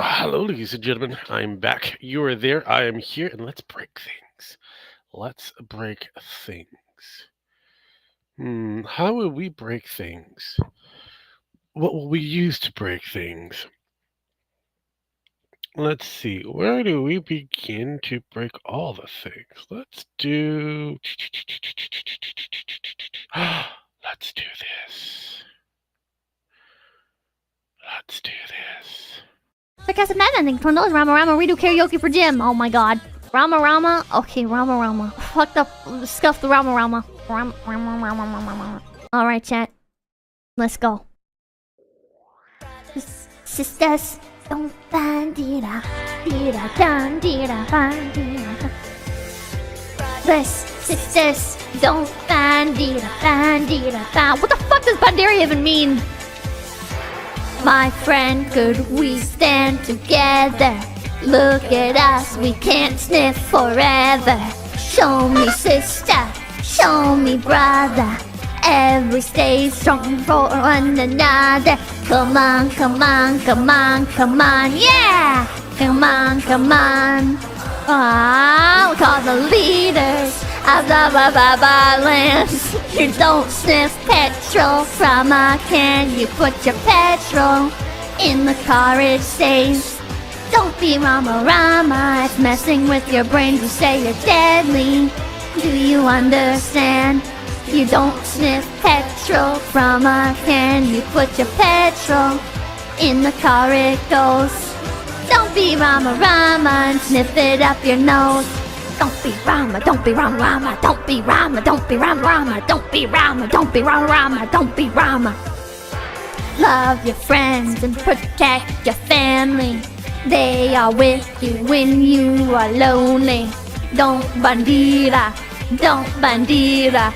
hello, ladies and gentlemen. I'm back. You are there. I am here, and let's break things. Let's break things. How will we break things? What will we use to break things? Let's see. Where do we begin to break all the things? Let's do. Let's do this. Let's do this. Sarcastic Madman, from those Rama Rama redo karaoke for Jim. Oh my god. Rama Rama. Okay, Rama Rama. Fucked up, scuffed the Rama Rama. Rama. Alright, chat. Let's go. Sisters, don't bandira. Dira, dan, dira, bandira. Sisters, don't bandira, bandira. What the fuck does bandira even mean? My friend, could we stand together? Look at us, we can't sniff forever. Show me sister, show me brother. Every stay strong for one another. Come on, come on, come on, come on, yeah! Come on, come on. We call the leaders of the lands. You don't sniff petrol from a can. You put your petrol in the car, it stays. Don't be Rama Rama, it's messing with your brain. You say you're deadly, do you understand? You don't sniff petrol from a can. You put your petrol in the car, it goes. Don't be Rama Rama and sniff it up your nose. Don't be Rama, don't be Rama Rama, don't be Rama, don't be Rama Rama, don't be Rama, don't be Rama Rama, don't be Rama. Love your friends and protect your family. They are with you when you are lonely. Don't bandira, don't bandira.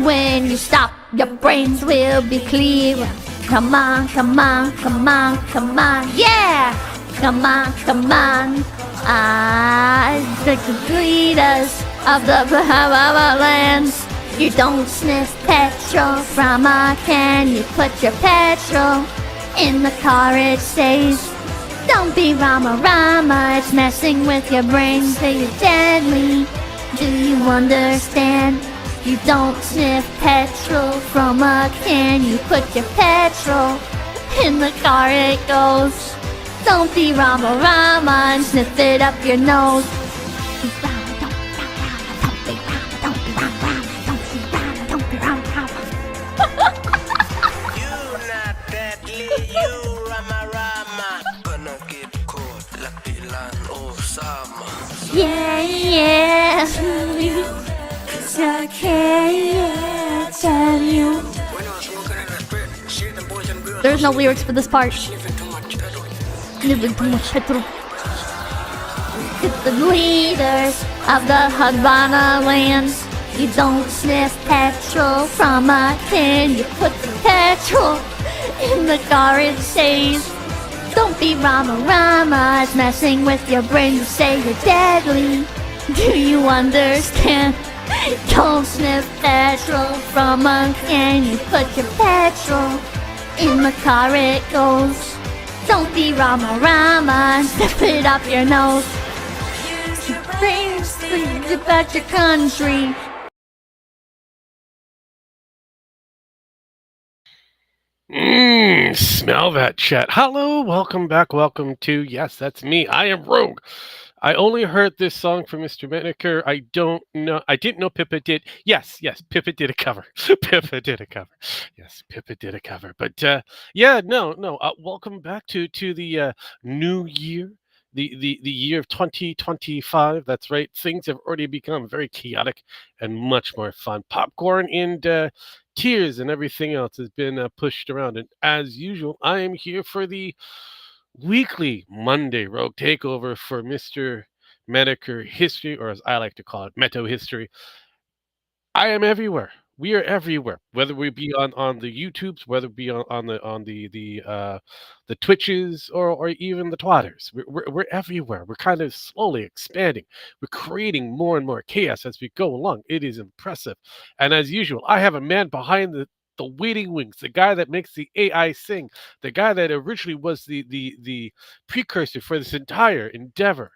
When you stop, your brains will be clearer. Come on, come on, come on, come on, yeah! Come on, come on. The leaders of the lands. You don't sniff petrol from a can. You put your petrol in the car, it stays. Don't be Rama Rama, it's messing with your brain. Say you're deadly, do you understand? You don't sniff petrol from a can. You put your petrol in the car, it goes. Don't be Rama Rama and sniff it up your nose. Don't be Rama Rama. You not deadly, you Rama Rama. Gonna get caught like Dylan Osama. Yeah, cause I can't tell you. There's no lyrics for this part. Living too much petrol. It's the leaders of the Havana lands. You don't sniff petrol from a can. You put the petrol in the car, it stays. Don't be Rama Rama, it's messing with your brain. You say you're deadly, do you understand? Don't sniff petrol from a can. You put your petrol in the car, it goes. Don't be Rama Rama and sniff it up your nose. Use your brains, think about your country. Smell that, chat. Hello, welcome back. Welcome to, yes, that's me. I am Rogue. I only heard this song from Mr. Metokur. I didn't know Pippa did. Yes, Pippa did a cover. Pippa did a cover. Yes, Pippa did a cover. But no. Welcome back to the new year, the year of 2025. That's right. Things have already become very chaotic and much more fun. Popcorn and tears and everything else has been pushed around. And as usual, I am here for the weekly Monday Rogue Takeover for Mr. Metokur History, or as I like to call it, MetoHistory. I am everywhere. We are everywhere, whether we be on the YouTubes, whether it be on the Twitches, or even the Twitters. We're everywhere. We're kind of slowly expanding. We're creating more and more chaos as we go along. It is impressive. And as usual, I have a man behind the waiting wings, the guy that makes the AI sing, the guy that originally was the precursor for this entire endeavor.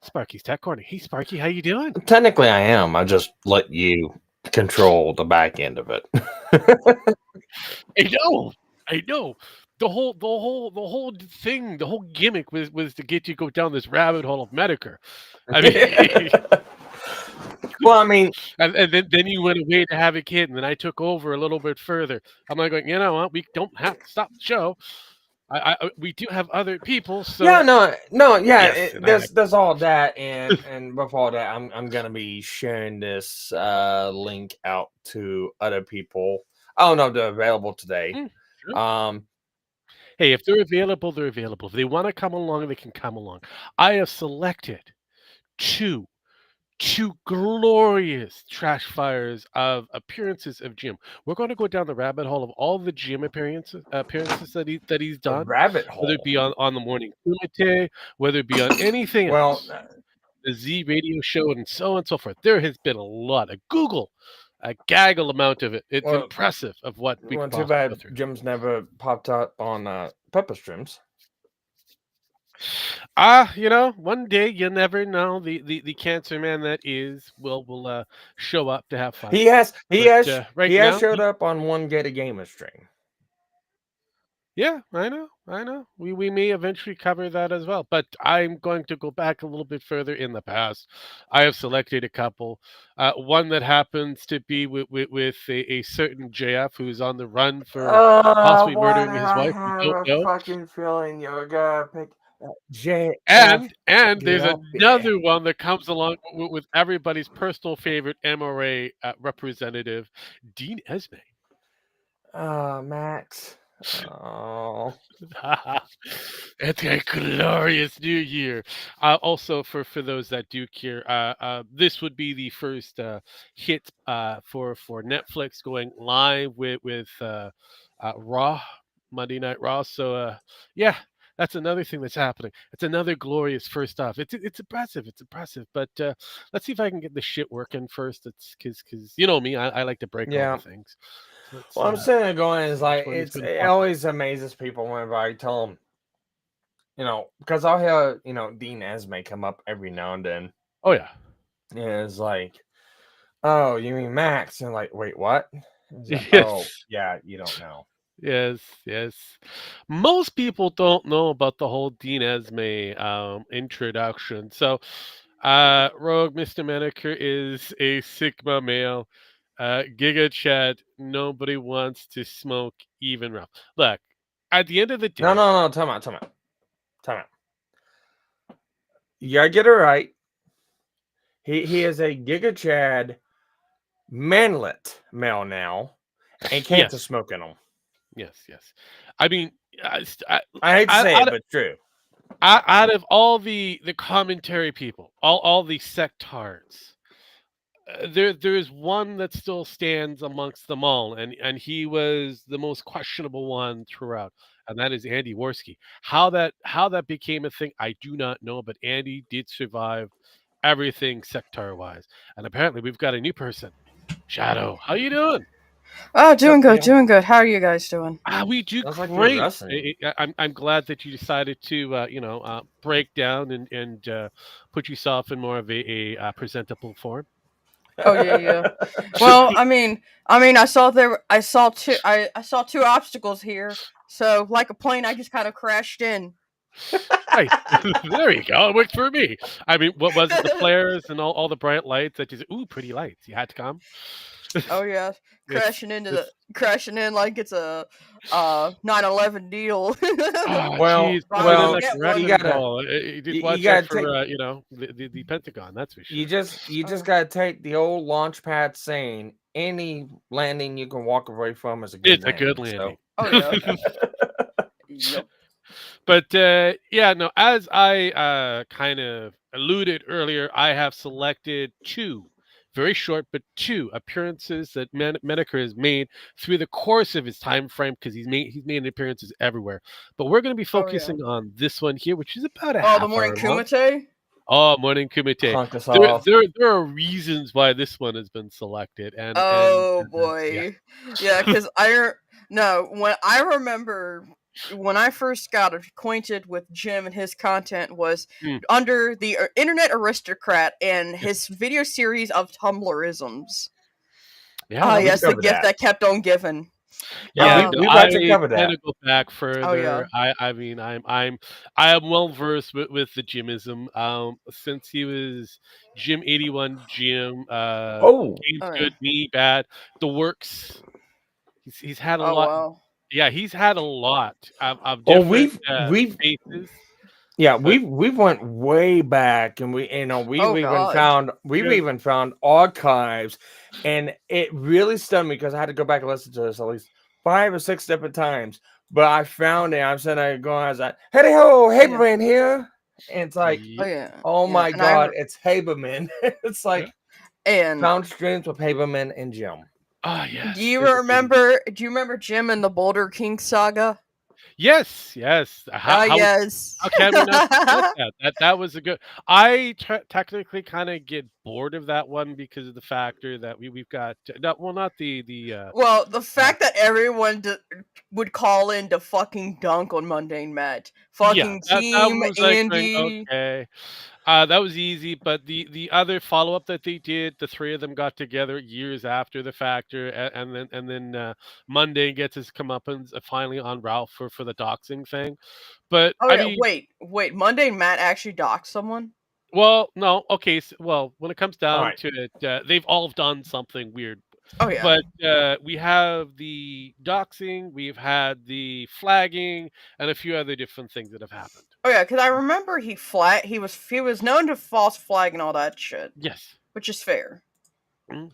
Sparky's Tech Corner. Hey, Sparky, how you doing? Technically, I am. I just let you control the back end of it. I know, I know. The whole thing, the whole gimmick was to get you to go down this rabbit hole of Metokur. I mean, Well, I mean, and then you went away to have a kid, and then I took over a little bit further. I'm like, going, you know what? We don't have to stop the show. We do have other people, so yeah, no, yeah. yes, and There's all that, and before that, I'm gonna be sharing this link out to other people. I don't know if they're available today. Sure. Hey, if they're available, they're available. If they want to come along, they can come along. I have selected two glorious trash fires of appearances of Jim. We're going to go down the rabbit hole of all the Jim appearances that he's A done, rabbit hole. whether it be on the morning Kumite, whether it be on anything Well, else, the Z radio show, and so on and so forth. There has been a lot of Google, a gaggle amount of it. It's Well, impressive of what we well, can too possibly go bad through. Jim's never popped up on Pepper Streams. One day you'll never know. The cancer man that is will show up to have fun. He has Right he has now, showed up on one Get a Gamer stream. yeah, I know. We may eventually cover that as well, but I'm going to go back a little bit further in the past. I have selected a couple. One that happens to be with a certain JF who's on the run for possibly Why murdering did his I wife. We have don't a know. fucking feeling you were gonna pick JF? And there's Get up here. another one that comes along with everybody's personal favorite MRA representative, Dean Esme. Max. Oh, It's a glorious new year. Also, for those that do care, this would be the first hit for Netflix going live with Raw, Monday Night Raw. So yeah, that's another thing that's happening. It's another glorious first off. It's impressive. It's impressive. But let's see if I can get the shit working first. It's because you know me, I like to break yeah. all the things. So let's, Well, I'm sitting there going, is like one is gonna it pop up. always amazes people whenever I tell them, because I'll hear Dean Esme come up every now and then. Oh yeah. And it's like, oh, you mean Max? And like, wait, what? It's like, Yes. oh, yeah, you don't know. Yes. Most people don't know about the whole Dean Esme introduction. So, Rogue Mr. Metokur is a Sigma male. Giga Chad, nobody wants to smoke even Ralph. Look, at the end of the day, No, time out. You gotta get it right. He is a Giga Chad manlet male now, and can't yes, smoke in him. yes. I mean, I hate to say it, but true. Out of all the commentary people, all the sectards, there's one that still stands amongst them all, and he was the most questionable one throughout, and that is Andy Worski. How that became a thing, I do not know, but Andy did survive everything sectar wise, and apparently we've got a new person, Shadow. How you doing? Oh, doing good. How are you guys doing? We do Sounds like you're great. wrestling. I'm glad that you decided to break down and put yourself in more of a presentable form. Oh yeah. Well, I mean, I saw two obstacles here. So, like a plane, I just kind of crashed in. Right. There you go. It worked for me. I mean, what was it? The flares and all the bright lights that you said, ooh, pretty lights. You had to come. Oh yeah, crashing in like it's a 9/11 deal. Oh, Well, geez. well, Like yeah, Wrecking you gotta- Ball. You did you watch gotta that for the Pentagon. That's for sure. You just gotta take the old launch pad saying any landing you can walk away from is a good It's a good landing. landing. Oh yeah. Yep. But yeah, no, as I kind of alluded earlier, I have selected two, very short, but two appearances that Metokur has made through the course of his time frame, because he's made appearances everywhere. But we're going to be focusing on this one here, which is about a half Oh, the morning hour long. Kumite. Oh, Morning Kumite. Honkasoff. There are reasons why this one has been selected, and Oh yeah. boy, yeah, because when I remember when I first got acquainted with Jim and his content was Mm, under the Internet Aristocrat and yes. his video series of Tumblerisms. Yeah, Ah, that was yes, the covered gift that. that kept on giving. Yeah, yeah. Um, we've I actually covered kind that. of go back oh yeah, further. I mean, I am well versed with the Jimism. Since he was Jim 81, Jim, Oh, Games oh yeah, Good, Me Bad, The Works. He's had a oh lot. wow, Yeah, he's had a lot of oh, different we've faces. yeah, But we've went way back, and oh god, we've yeah, even found archives, and it really stunned me because I had to go back and listen to this at least 5 or 6 different times. But I found it. I'm sitting there going, I was like, "Hey ho, yeah, Haberman here," and it's like, oh yep, yeah, "Oh yeah, my and God, it's Haberman!" It's yeah. like and found streams with Haberman and Jim. Ah, do yes. you There's a good one. remember? Do you remember Jim and the Boulder King saga? Yes, yes. Ah, yes. How can we not forget that? That was a good. I technically kind of get bored of that one because of the factor that we've got. Not the. Well, the Uh, fact that everyone would call in to fucking dunk on Mundane Matt, yeah, fucking that Team was like going Andy. okay. That was easy, but the other follow up that they did, the three of them got together years after the factor, and then Monday gets his comeuppance finally on Ralph for the doxing thing. But Oh I yeah, mean, wait. Mundane Matt actually docked someone. well, no, okay. Well, when it comes All down right. to it, they've all done something weird. Oh yeah, But we have the doxing, we've had the flagging, and a few other different things that have happened. oh yeah. Because I remember he was known to false flag and all that shit, Yes. which is fair. Mhm.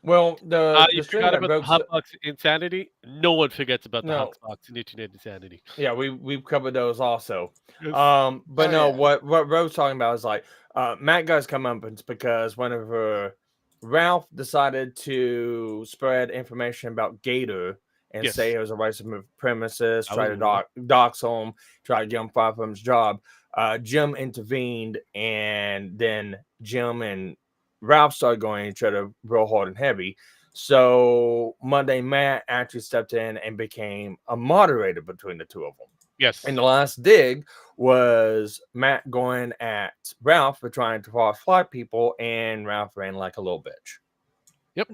Well, You the stream forgot that about the broke Hotbox Insanity? No one forgets about the no, Hotbox and Internet Insanity. yeah, we've covered those also. Yes. But Oh no, yeah. what Ro's talking about is like Matt guys come up, it's because whenever Ralph decided to spread information about Gator and say Yes. it was a white supremacist, try to Oh. dox him, try to get him fired from his job, Jim intervened, and then Jim and Ralph started going each other real hard and heavy. So Monday Matt actually stepped in and became a moderator between the two of them. Yes. And the last dig was Matt going at Ralph for trying to false flag people, and Ralph ran like a little bitch.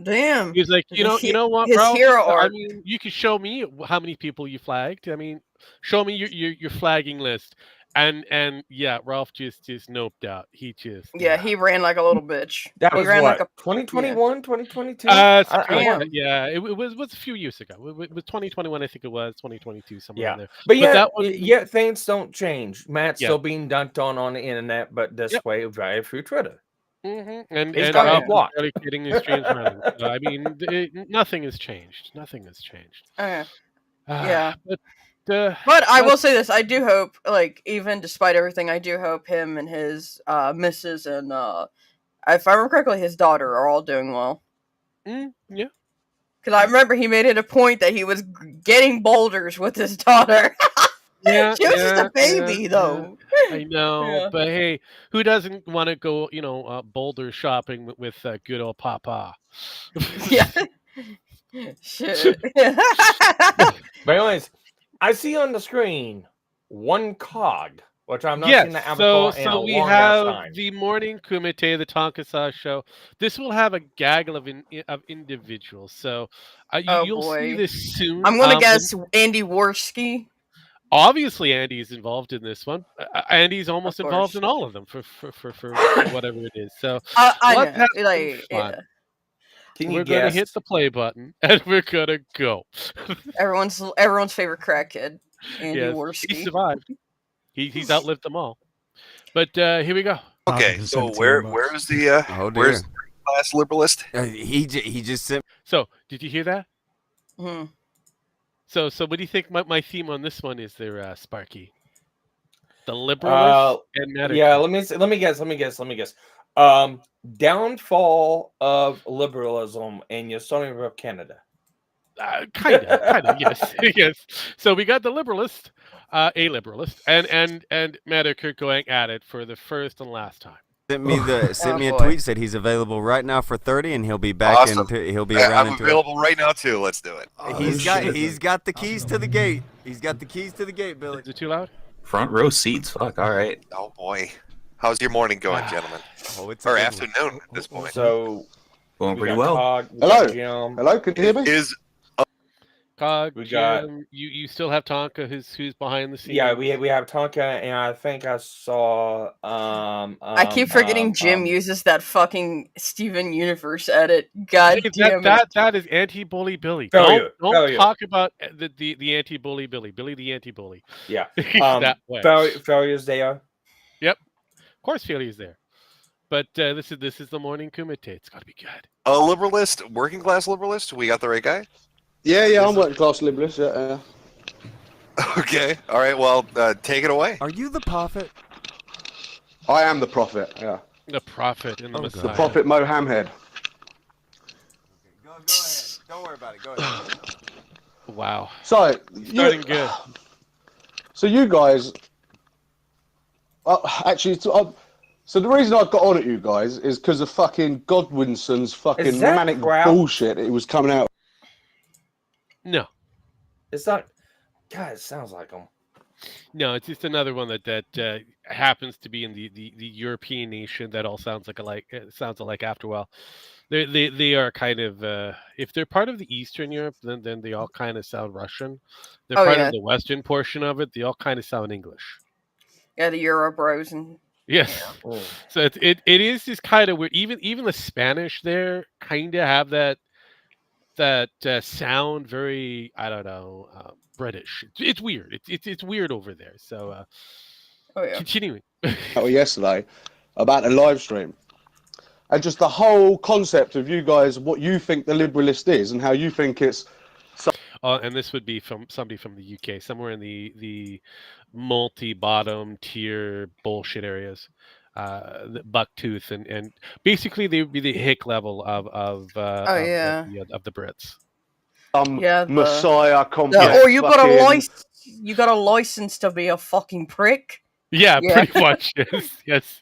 Damn. He was like, you know what, His Ralph? hero I arc. mean, you can show me how many people you flagged. I mean, show me your flagging list. And yeah, Ralph just noped out. He just Yeah, he ran like a little bitch. That He was ran like what, a yeah. 2021, 2022? something like that. Damn. Yeah, it was a few years ago. It was 2021, I think it was 2022, somewhere in Yeah. there. But But yet, that one, yet things don't change. Matt's yeah, still being dunked on the internet, but this yep. way via through Twitter. And He's Oh got me Ralph yeah. is blocked. barely getting his streams running. So, I mean, nothing has changed. Nothing has changed. Oh yeah. Yeah. But But I that's will say this: I do hope, like, even despite everything, I do hope him and his missus and if I remember correctly, his daughter are all doing well. yeah. Because I remember he made it a point that he was getting boulders with his daughter. Yeah, She was just yeah, a baby, yeah. though. I know, Yeah. but hey, who doesn't want to go, boulder shopping with good old Papa? Yeah. Shit. But anyways, I see on the screen one cog, which I've not seen Yes, the so avatar in a we long ass have time. the morning Kumite, the Tonkasa show. This will have a gaggle of individuals, so Oh you'll see boy. this soon. I'm gonna guess Andy Worski. Obviously, Andy is involved in this one. Andy's Of almost involved course. in all of them for whatever it is. So I let's know. have some Like, fun. yeah. Can you We're gonna guess? hit the play button and we're gonna go. Everyone's favorite crackhead, Andy Yes, he Worski. survived. He's outlived them all. But here we go. Okay, so where's the where's the class liberalist? He just sent. So did you hear that? Hmm. So what do you think my theme on this one is there, Sparky? The liberalist and Metokur. Yeah, let me guess. Downfall of liberalism in Yosemite of Canada. Kind of, yes, yes. So we got the liberalist. A liberalist, and Metokur going at it for the first and last time. Sent me a boy. tweet, said he's available right now for 30, and he'll be back Awesome. he'll be around I'm into available right now too. Let's do it. He's got the keys to the gate. He's got the keys to the gate, Billy. Is it too loud? Front row seats. Fuck. All right. Oh boy, how's your morning going, gentlemen? Oh, it's Or a good afternoon at this point? So Going we pretty got well. Cog, we Hello. got Jim. Hello, can you hear me? Is Cog, We got- Jim, you still have Tonka, who's behind the scenes. Yeah, we have Tonka, and I think I saw. I keep forgetting Jim uses that fucking Steven Universe edit. God Hey, damn it. that is anti-bully Billy. Failure, Don't failure. talk about the anti-bully Billy the anti-bully. Yeah, That way. failures there. Of course, failure's there. But this is the morning kumite. It's got to be good. a liberalist, working class liberalist? We got the right guy. Yeah, I'm working class liberalist. Yeah. Okay. All right. Well, take it away. Are you the prophet? I am the prophet. Yeah, The prophet and the Oh, Messiah. the prophet Mo Hamhead. Go ahead. Don't worry about it. Go ahead. Wow. So, Starting good. So you guys, actually, so the reason I got on at you guys is because of fucking Godwinson's fucking Is that manic crap? bullshit. It was coming out. No. It's not. God, it sounds like them. No, it's just another one that happens to be in the European nation that all sounds alike after a while. They are kind of if they're part of the Eastern Europe, then they all kind of sound Russian. They're Oh, part yeah. of the Western portion of it. They all kind of sound English. Yeah, the Euro bros and Yes. So it is just kind of weird. Even the Spanish there kind of have that sound very, I don't know, British. It's weird. It's weird over there. So oh yeah. continuing. Yesterday about the live stream. And just the whole concept of you guys, what you think the liberalist is and how you think it's. And this would be from somebody from the UK, somewhere in the multi-bottom tier bullshit areas, the bucktooth, and basically they would be the hick level of the Brits. Yeah, the- Messiah complex. or you got a fucking- license. You got a license to be a fucking prick. Yeah, Yeah. pretty much. Yes.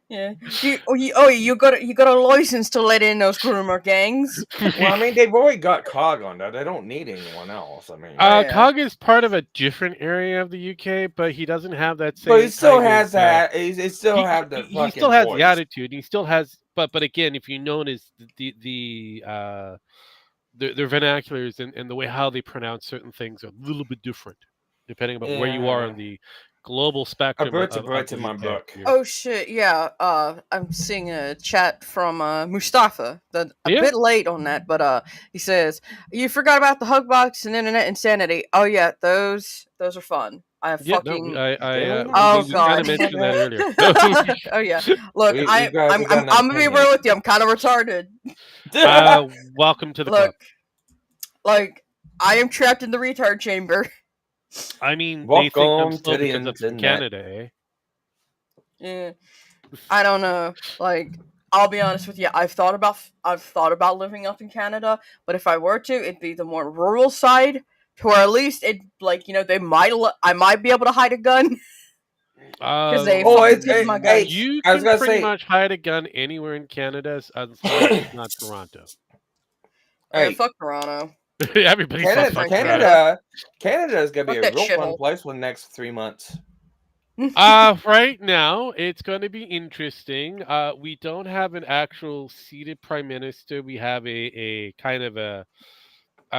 Yeah. You got a license to let in those groomer gangs. Well, I mean, they've already got Cog on that. They don't need anyone else. I mean, yeah. Cog is part of a different area of the UK, but he doesn't have that same. but he still kind of, has that. He still have the. He fucking still has voice. the attitude. He still has, but again, if you notice their vernaculars and the way how they pronounce certain things are a little bit different, depending on where you are on the global spectrum. Bird's a of bird the in my UK. book. Yeah. Oh shit, yeah. I'm seeing a chat from Mustafa. A Yeah. bit late on that, but he says you forgot about the hug box and internet insanity. Oh yeah, those are fun. I have Yeah, fucking. no, I Oh, we God. kind of mentioned that earlier. Oh yeah. Look, We I'm got an gonna be opinion. real with you. I'm kind of retarded. Welcome to the club. Look, like I am trapped in the retard chamber. I mean, they think I'm Welcome slow to the because I'm from internet. Canada, eh? Yeah. I don't know. Like, I'll be honest with you. I've thought about living up in Canada, but if I were to, it'd be the more rural side, to where at least it I might be able to hide a gun. they Oh, fucking it's take my guns. You I was can gonna pretty say- much hide a gun anywhere in Canada, as long as it's not Toronto. Hey, fuck Toronto. Everybody's Canada, fucking Canada is gonna be Fuck a that real fun shithole. place for the next 3 months. Right now, it's going to be interesting. We don't have an actual seated prime minister. We have a kind of a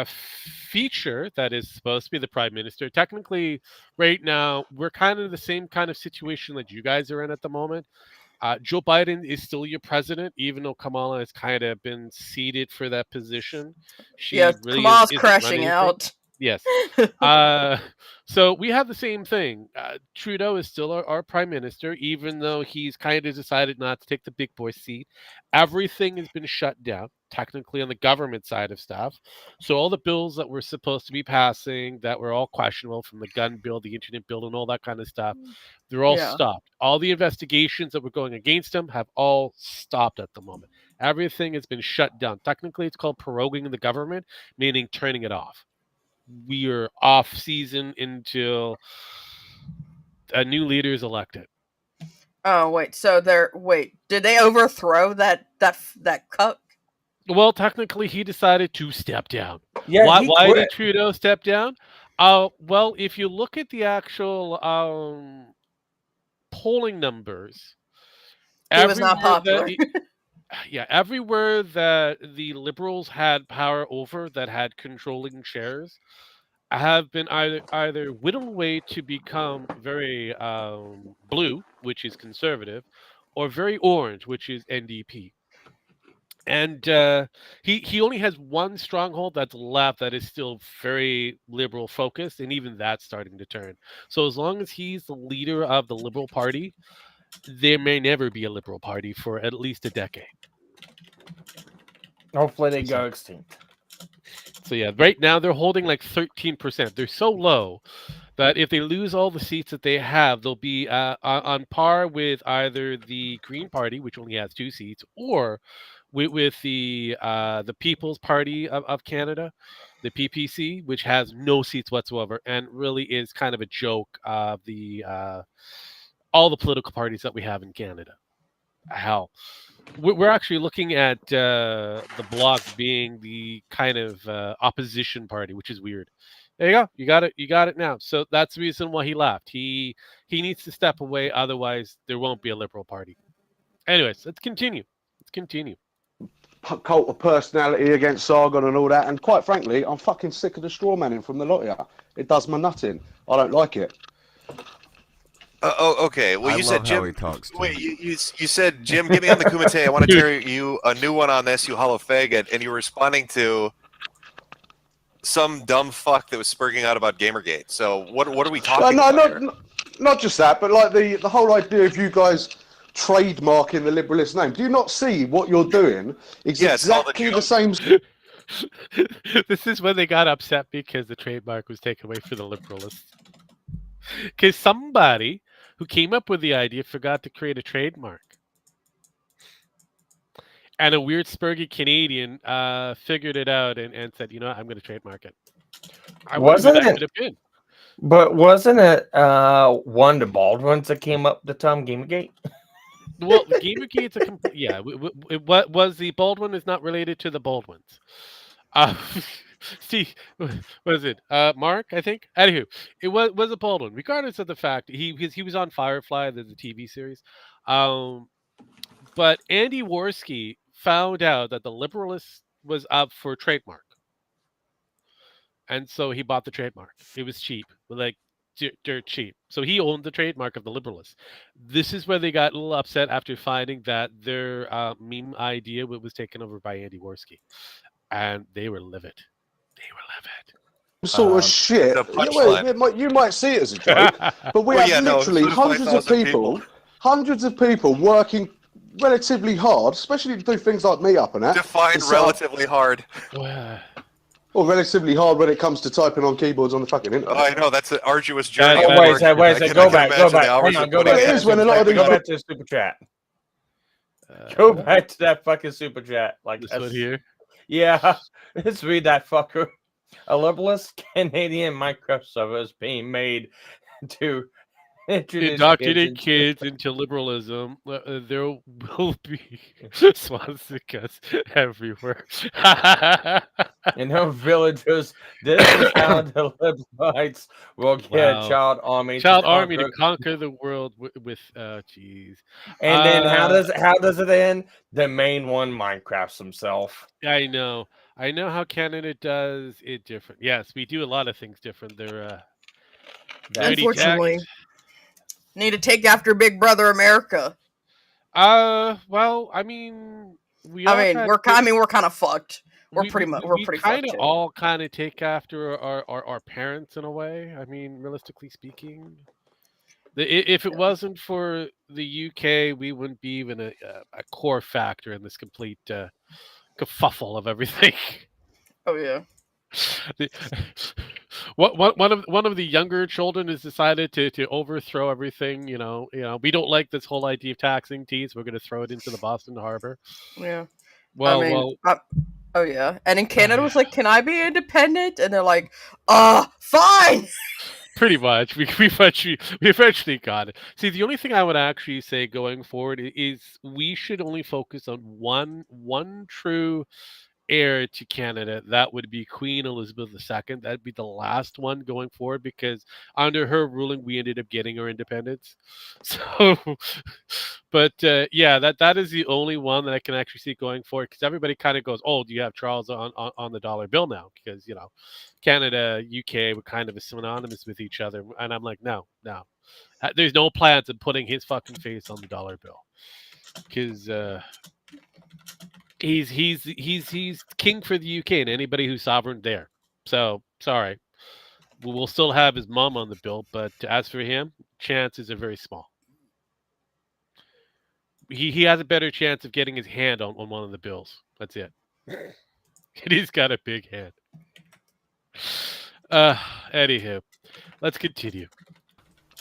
feature that is supposed to be the prime minister. Technically, right now, we're kind of the same kind of situation that you guys are in at the moment. Joe Biden is still your president, even though Kamala has kind of been seated for that position. Kamala's isn't crashing running anything. out. Yes. So we have the same thing. Trudeau is still our prime minister, even though he's kind of decided not to take the big boy seat. Everything has been shut down, technically, on the government side of stuff. So all the bills that were supposed to be passing that were all questionable, from the gun bill, the internet bill, and all that kind of stuff, they're all Yeah. stopped. All the investigations that were going against him have all stopped at the moment. Everything has been shut down. Technically, it's called proroguing the government, meaning turning it off. we are off season until a new leader is elected. Oh wait, so did they overthrow that cuck? Well, technically, he decided to step down. Yeah, Why did Trudeau step down? Well, if you look at the actual polling numbers, He was not everywhere popular. everywhere that the Liberals had power over, that had controlling shares, have been either whittled away to become very blue, which is conservative, or very orange, which is NDP. And he only has one stronghold that's left that is still very liberal focused, and even that's starting to turn. So as long as he's the leader of the Liberal Party, there may never be a Liberal Party for at least a decade. Hopefully they go extinct. So yeah, right now they're holding like 13%. They're so low that if they lose all the seats that they have, they'll be on par with either the Green Party, which only has 2 seats, or with the People's Party of Canada, the PPC, which has no seats whatsoever, and really is kind of a joke of the all the political parties that we have in Canada. Hell, we're actually looking at the Bloc being the kind of opposition party, which is weird. There you go. You got it now. So that's the reason why he left. He needs to step away, otherwise there won't be a Liberal Party. Anyways, let's continue. Cult of personality against Sargon and all that. And quite frankly, I'm fucking sick of the straw manning from the lot of you. It does my nutting. I don't like it. Okay. Well, you said Jim. He talks Wait, you said Jim. Get me on the Kumite. I want to tell you a new one on this. You hollow faggot, and you were responding to some dumb fuck that was spurging out about Gamergate. So what are we talking about? Not just that, but like the whole idea of you guys trademarking the Liberalist name. Do you not see what you're doing? It's exactly the same. This is when they got upset because the trademark was taken away from the Liberalists. Because somebody who came up with the idea forgot to create a trademark. And a weird spurgy Canadian figured it out and said, you know what, I'm going to trademark it. Wasn't it? But wasn't it one of the Baldwins that came up the term Gamergate? Well, Gamergate's a complete... Yeah, what was the Baldwin is not related to the Baldwins. Steve, what is it? Mark, I think. Anywho, it was a Baldwin, regardless of the fact he was on Firefly, the TV series. But Andy Worski found out that the Liberalist was up for trademark, and so he bought the trademark. It was cheap, like dirt cheap. So he owned the trademark of the Liberalists. This is where they got a little upset after finding that their meme idea was taken over by Andy Worski, and they were livid. Sort of shit. You might see it as a joke, but we have literally hundreds of people working relatively hard, especially to do things like meet up and that. Define relatively hard. Or relatively hard when it comes to typing on keyboards on the fucking internet. Oh, I know, that's an arduous journey. Wait a second. Go back. Hang on, go back. Go back to the super chat. Go back to that fucking super chat. Like this one here? Yeah. Let's read that fucker. A liberalist Canadian Minecraft server is being made to indoctrinate kids into liberalism. There will be swastikas everywhere. In her villages, this is how the Liberalites will get a child army to conquer the world with jeez. And then how does it end? The main one Minecrafts himself. I know how Canada does it different. Yes, we do a lot of things different. They're unfortunately need to take after Big Brother America. Well, I mean, we're kind of fucked. We're pretty kind of all kind of take after our parents in a way. I mean, realistically speaking, if it wasn't for the UK, we wouldn't be even a core factor in this complete kerfuffle of everything. Oh yeah. One of the younger children has decided to overthrow everything. You know, we don't like this whole idea of taxing teas. We're going to throw it into the Boston Harbor. Yeah. Well, Oh yeah, and in Canada was like, "Can I be independent?" And they're like, fine." Pretty much. We eventually got it. See, the only thing I would actually say going forward is we should only focus on one true heir to Canada. That would be Queen Elizabeth II. That'd be the last one going forward because under her ruling, we ended up getting our independence. So, but yeah, that is the only one that I can actually see going forward because everybody kind of goes, "Oh, do you have Charles on the dollar bill now?" Because Canada, UK were kind of synonymous with each other, and I'm like, no. There's no plans of putting his fucking face on the dollar bill because he's king for the UK and anybody who's sovereign there. So sorry, we'll still have his mom on the bill, but as for him, chances are very small. He has a better chance of getting his hand on one of the bills. That's it. And he's got a big hand. Anywho, let's continue.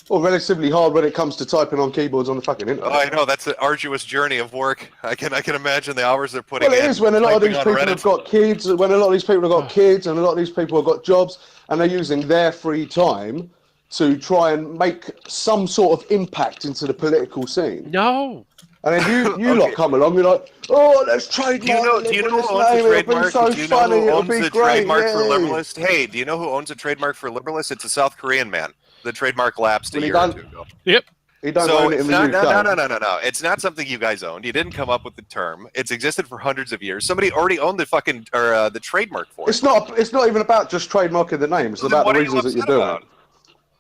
Well, relatively hard when it comes to typing on keyboards on the fucking internet. Oh, I know that's an arduous journey of work. I can imagine the hours they're putting in. Well, it is when a lot of these people have got kids. When a lot of these people have got kids, and a lot of these people have got jobs, and they're using their free time to try and make some sort of impact into the political scene. No. And then you lot come along, you're like, oh, let's trademark. Do you know who owns a trademark? Do you know who owns a trademark for liberalist? Hey, do you know who owns a trademark for liberalist? It's a South Korean man. The trademark lapsed a year or two ago. Yep. He don't own it in the UK. No. It's not something you guys owned. You didn't come up with the term. It's existed for hundreds of years. Somebody already owned the fucking the trademark for it. It's not even about just trademarking the name. It's about the reasons that you're doing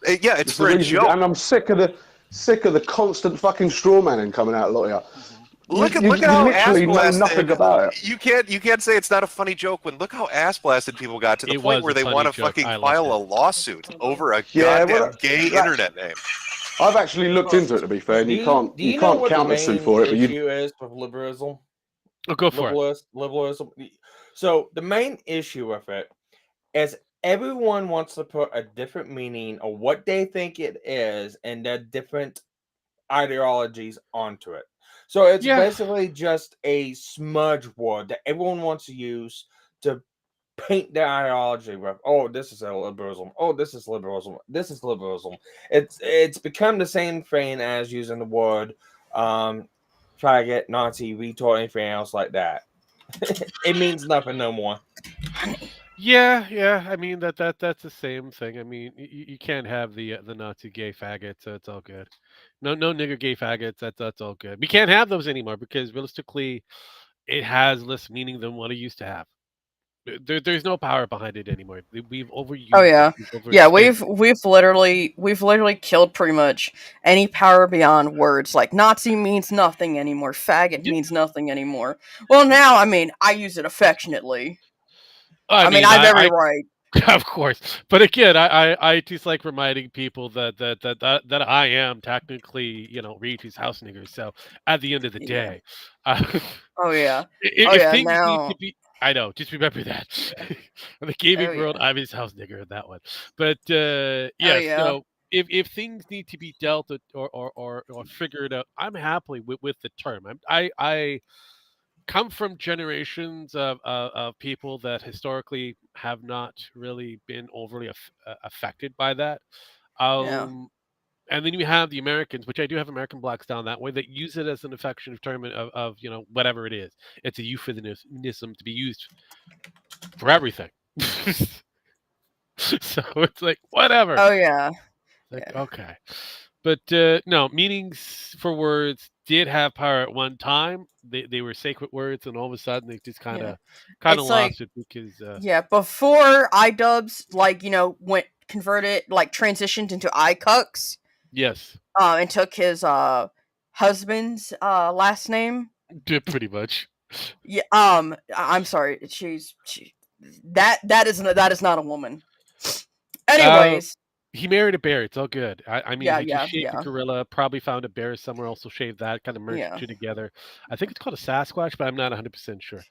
it. Yeah, it's for a joke. And I'm sick of the constant fucking straw manning coming out of a lot of you. Look at how literally know ass-blasted. nothing about it. You can't say it's not a funny joke when look how ass blasted people got to the point where they want to fucking file a lawsuit over a goddamn gay internet name. I've actually looked into it, to be fair, and you can't counter-sue for it. But issue is with liberalism. Oh, go for it. Liberalism. So the main issue with it is everyone wants to put a different meaning of what they think it is and their different ideologies onto it. So it's basically just a smudge word that everyone wants to use to paint their ideology with. Oh, this is liberalism. Oh, this is liberalism. This is liberalism. It's become the same thing as using the word faggot, Nazi, retard, anything else like that. It means nothing no more. Yeah. I mean that's the same thing. I mean you can't have the Nazi gay faggot, so it's all good. No nigger gay faggots. That's all good. We can't have those anymore because realistically, it has less meaning than what it used to have. There's no power behind it anymore. We've overused. Oh yeah, yeah. We've literally killed pretty much any power beyond words. Like Nazi means nothing anymore. Faggot means nothing anymore. Well, now I mean I use it affectionately. I mean I have every right. Of course, but again, I just like reminding people that I am technically Reetu's house nigger. So at the end of the day, oh yeah, if things need to be. I know. Just remember that. In the gaming world, I'm his house nigger in that one. But so if things need to be dealt with or figured out, I'm happily with the term. I come from generations of people that historically have not really been overly affected by that. And then you have the Americans, which I do have American blacks down that way, that use it as an affectionate term of whatever it is. It's a euphemism to be used for everything. So it's like, whatever. Oh, yeah. Okay. But no, meanings for words did have power at one time. They were sacred words, and all of a sudden they just kind of lost it because... before iDubbbz, went converted, transitioned into iCucks. Yes. And took his husband's last name. Yeah, pretty much. Yeah. I'm sorry. That is not a woman. Anyways. He married a bear. It's all good. I mean, he just shaved a gorilla. Probably found a bear somewhere. Also shaved that. Kind of merged the two together. I think it's called a Sasquatch, but I'm not 100% sure.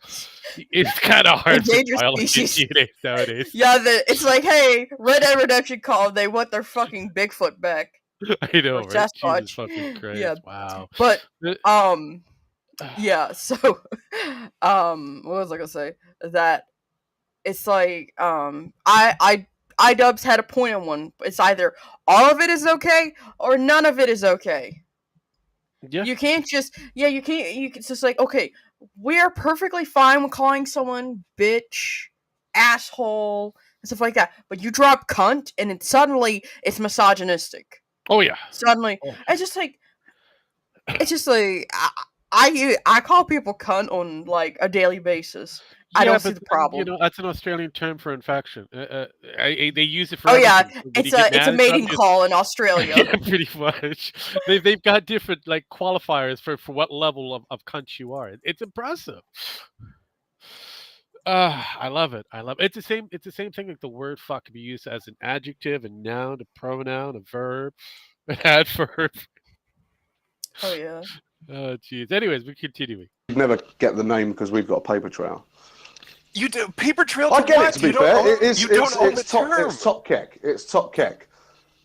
It's kind of hard to biology nowadays. Yeah, it's like, hey, Red Dead Redemption called. They want their fucking Bigfoot back. I know, right? Sasquatch. Jesus fucking Christ. Yeah. Wow. But Yeah, so what was I gonna say? That it's like iDubbbz had a point on one. It's either all of it is okay or none of it is okay. Yeah. You can't just you can't it's just like, okay, we are perfectly fine with calling someone bitch, asshole, and stuff like that. But you drop cunt and it suddenly it's misogynistic. Oh yeah. Suddenly Oh. it's just like I call people cunt on like a daily basis. I don't see the problem. That's an Australian term for infection. They use it for Oh yeah, everything. When you get it's a mad at mating somebody, call in Australia. yeah, pretty much. They've got different like qualifiers for what level of cunt you are. It's impressive. I love it. I love it. It's the same thing. Like the word "fuck" can be used as an adjective, a noun, a pronoun, a verb, an adverb. Oh yeah. Oh jeez. Anyways, we're continuing. You'd never get the name because we've got a paper trail. You do paper trail. I to get what? it, to be You don't fair. own- It's you don't own the top, term. it's top keck. It's top keck.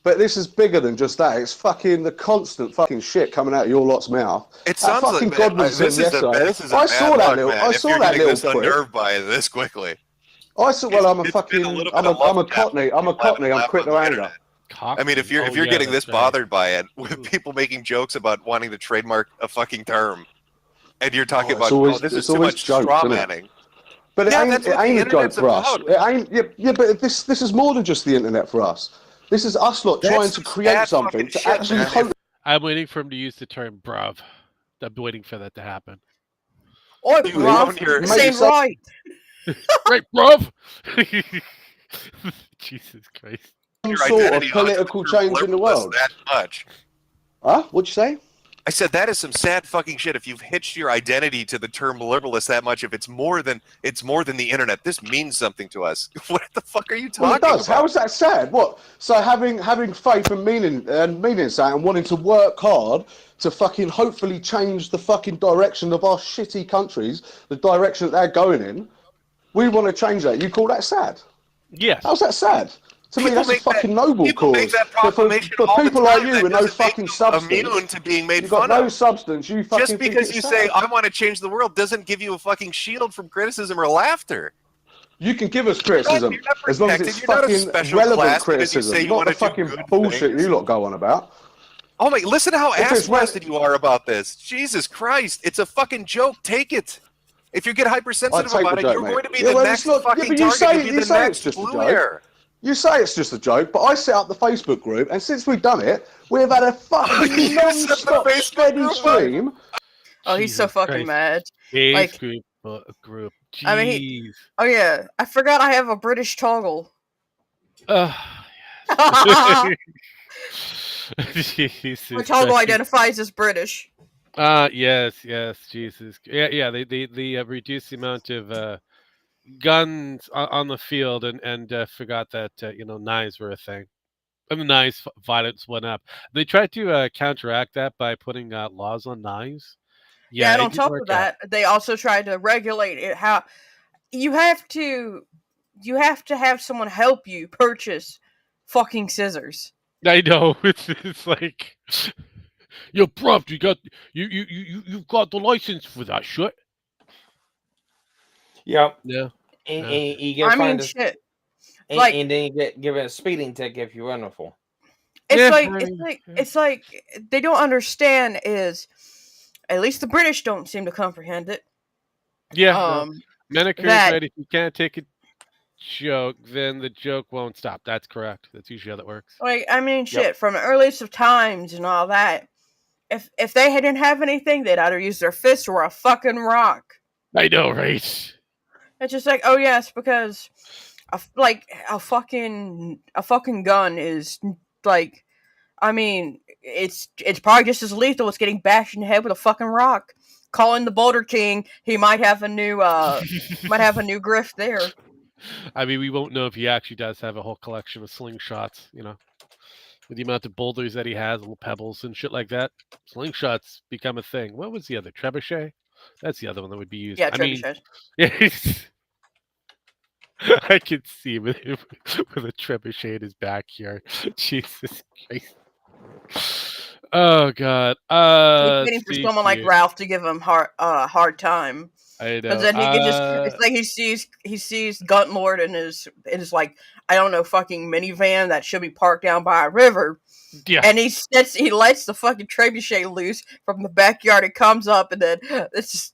But this is bigger than just that. It's fucking the constant fucking shit coming out of your lot's mouth. It That sounds fucking like Godwinson this is a yesterday. I saw that little. Man. I If saw you're that getting little this prick. unnerved by it this quickly. I saw. Well, I'm a It's been fucking. a little I'm bit of a love tap cockney. I'm a cockney. I'm quick to anger. I mean, if you're getting this bothered by it, with people making jokes about wanting to trademark a fucking term, and you're talking about this is too much straw manning. But it ain't a joke internet's for us. about. It ain't. Yeah. But this is more than just the internet for us. This is us lot trying to create something to actually hope. I'm waiting for him to use the term "bruv." I'm waiting for that to happen. Oi, bruv, saying right. Right, bruv. Jesus Christ. Some sort of political change in the world. That much. Huh? What'd you say? I said that is some sad fucking shit. If you've hitched your identity to the term liberalist that much, if it's more than the internet, this means something to us. What the fuck are you talking Well, it does. about? How is that sad? What? So having faith and meaning in that, and wanting to work hard to fucking hopefully change the fucking direction of our shitty countries, the direction that they're going in. We want to change that. You call that sad? Yes. How's that sad? To me, that's a fucking noble people cause. Make that But for people like you with no fucking substance, immune to being made you've got fun no of. substance. You fucking Just because you say I want to change the world doesn't give you a fucking shield from criticism or laughter. You can give us criticism as long as it's protected. fucking relevant criticism, not the fucking bullshit you lot go on about. Oh my! Listen to how If it's ass-blasted you are about this. Jesus Christ! It's a fucking joke. Take it. If you get hypersensitive about it, you're going to be the next fucking target. You'll be the next blue hair. You say it's just a joke, but I set up the Facebook group, and since we've done it, we've had a fucking non-stop steady stream. Oh, he's so fucking mad. Like, group. Jeez. I mean, oh yeah, I forgot I have a British toggle. Jesus. My toggle identifies as British. Yes, Jesus. Yeah. They reduced the amount of guns on the field and forgot that knives were a thing, and the knives violence went up. They tried to counteract that by putting laws on knives. Yeah, and on top of that, they also tried to regulate it. How you have to have someone help you purchase fucking scissors. I know. It's like, yo, bruv, you've got the license for that shit. Yep. Yeah. And you get shit. And then you get given a speeding ticket if you run a full. It's like they don't understand is, at least the British don't seem to comprehend it. Yeah. Metokur said if you can't take a joke, then the joke won't stop. That's correct. That's usually how that works. Like, I mean, shit, from the earliest of times and all that. If they didn't have anything, they'd either use their fist or a fucking rock. I know, right? It's just like, oh yes, because a fucking gun is like, I mean, it's probably just as lethal as getting bashed in the head with a fucking rock. Calling the Boulder King, he might have a new grift there. I mean, we won't know if he actually does have a whole collection of slingshots, with the amount of boulders that he has, little pebbles and shit like that. Slingshots become a thing. What was the other? Trebuchet? That's the other one that would be used. Yeah, trebuchet. I could see him with a trebuchet in his backyard. Jesus Christ. Oh God. He's waiting let's for see someone like here. Ralph to give him hard time. I Because know. then he can just—it's like he sees Gunlord in his like, I don't know, fucking minivan that should be parked down by a river, Yeah. and he lights the fucking trebuchet loose from the backyard. It comes up, and then it's just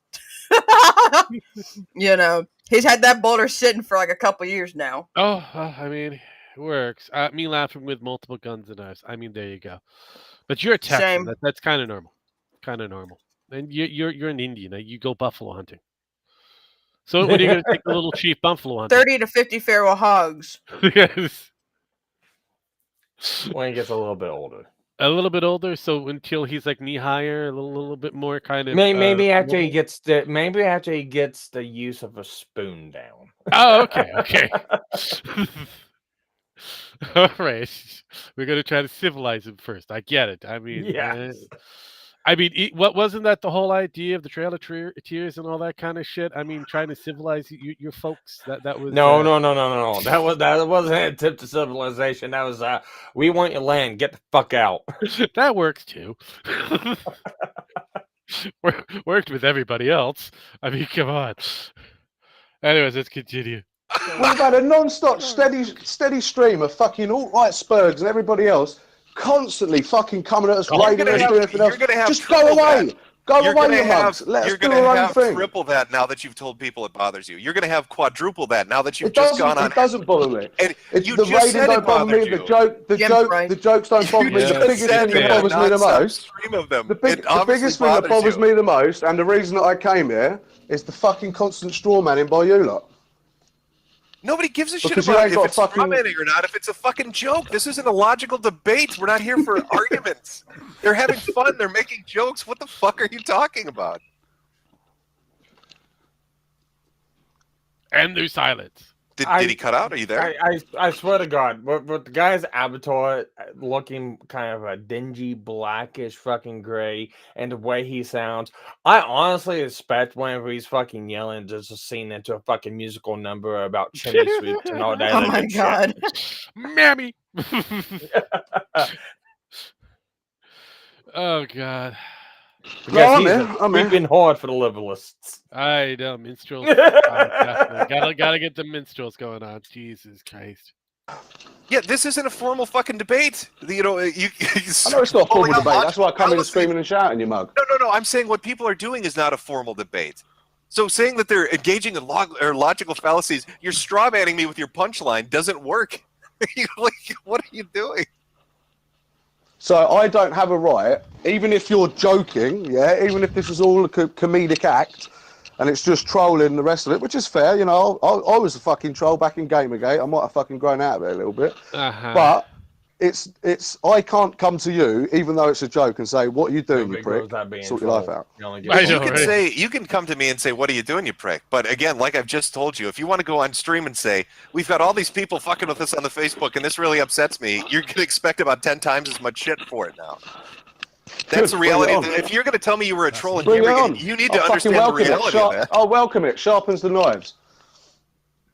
he's had that boulder sitting for like a couple years now. Oh, I mean, it works. Me laughing with multiple guns and knives. I mean, there you go. But you're a Texan. Same. That's kind of normal. Kind of normal. And you're an Indian. You go buffalo hunting. So when are you going to take the little chief buffalo hunting? 30 to 50 feral hogs. Yes. When he gets a little bit older. A little bit older, so until he's like knee higher, a little bit more kind of. Maybe after mobile? he gets the use of a spoon down. Oh, okay, okay. All right, we're gonna try to civilize him first. I get it. I mean, Yes. what wasn't that the whole idea of the Trail of Tears and all that kind of shit? I mean, trying to civilize your folks. That was No. That wasn't an attempt to civilization. That was we want your land. Get the fuck out. That works too. Worked with everybody else. I mean, come on. Anyways, let's continue. We've had a non-stop steady stream of fucking alt-right Spurgs and everybody else constantly fucking coming at us, raiding us, doing everything else. Just go away. Go away, you mugs. Let us do our own thing. Triple that now that you've told people it bothers you. You're going to have quadruple that now that you've It just gone on. It doesn't bother me. And The raiding don't bother me. The jokes don't bother me. The biggest thing that bothers me the most. The biggest thing that bothers me the most, and the reason that I came here, is the fucking constant straw manning by you lot. Nobody gives a shit Because you about ain't if got it's fucking- commenting or not, if it's a fucking joke. This isn't a logical debate. We're not here for arguments. They're having fun. They're making jokes. What the fuck are you talking about? And there's silence. Did he cut out? Are you there? I swear to God, with the guy's avatar looking kind of a dingy, blackish, fucking gray, and the way he sounds, I honestly expect whenever he's fucking yelling, just a scene into a fucking musical number about chimney sweeps and all that. Oh my God. Mammy. Oh God. Because we've been hard for the liberalists. I know minstrels. Definitely. Gotta get the minstrels going on. Jesus Christ. Yeah, this isn't a formal fucking debate. You know, I know it's not a formal debate. That's why I come in screaming and shouting, you mug. No. I'm saying what people are doing is not a formal debate. So saying that they're engaging in logical fallacies, you're straw manning me with your punchline doesn't work. Like, what are you doing? So I don't have a right, even if you're joking, yeah, even if this is all a comedic act, and it's just trolling the rest of it, which is fair, you know. I was a fucking troll back in Gamergate. I might have fucking grown out of it a little bit, but it's I can't come to you, even though it's a joke, and say, "What are you doing, you prick? Sort your life out." You can come to me and say, "What are you doing, you prick?" But again, like I've just told you, if you want to go on stream and say, "We've got all these people fucking with us on the Facebook, and this really upsets me," you're gonna expect about 10 times as much shit for it now. That's the reality. If you're gonna tell me you were a troll in Gamergate, you need to understand the reality of that. I'll welcome it. Sharpens the knives.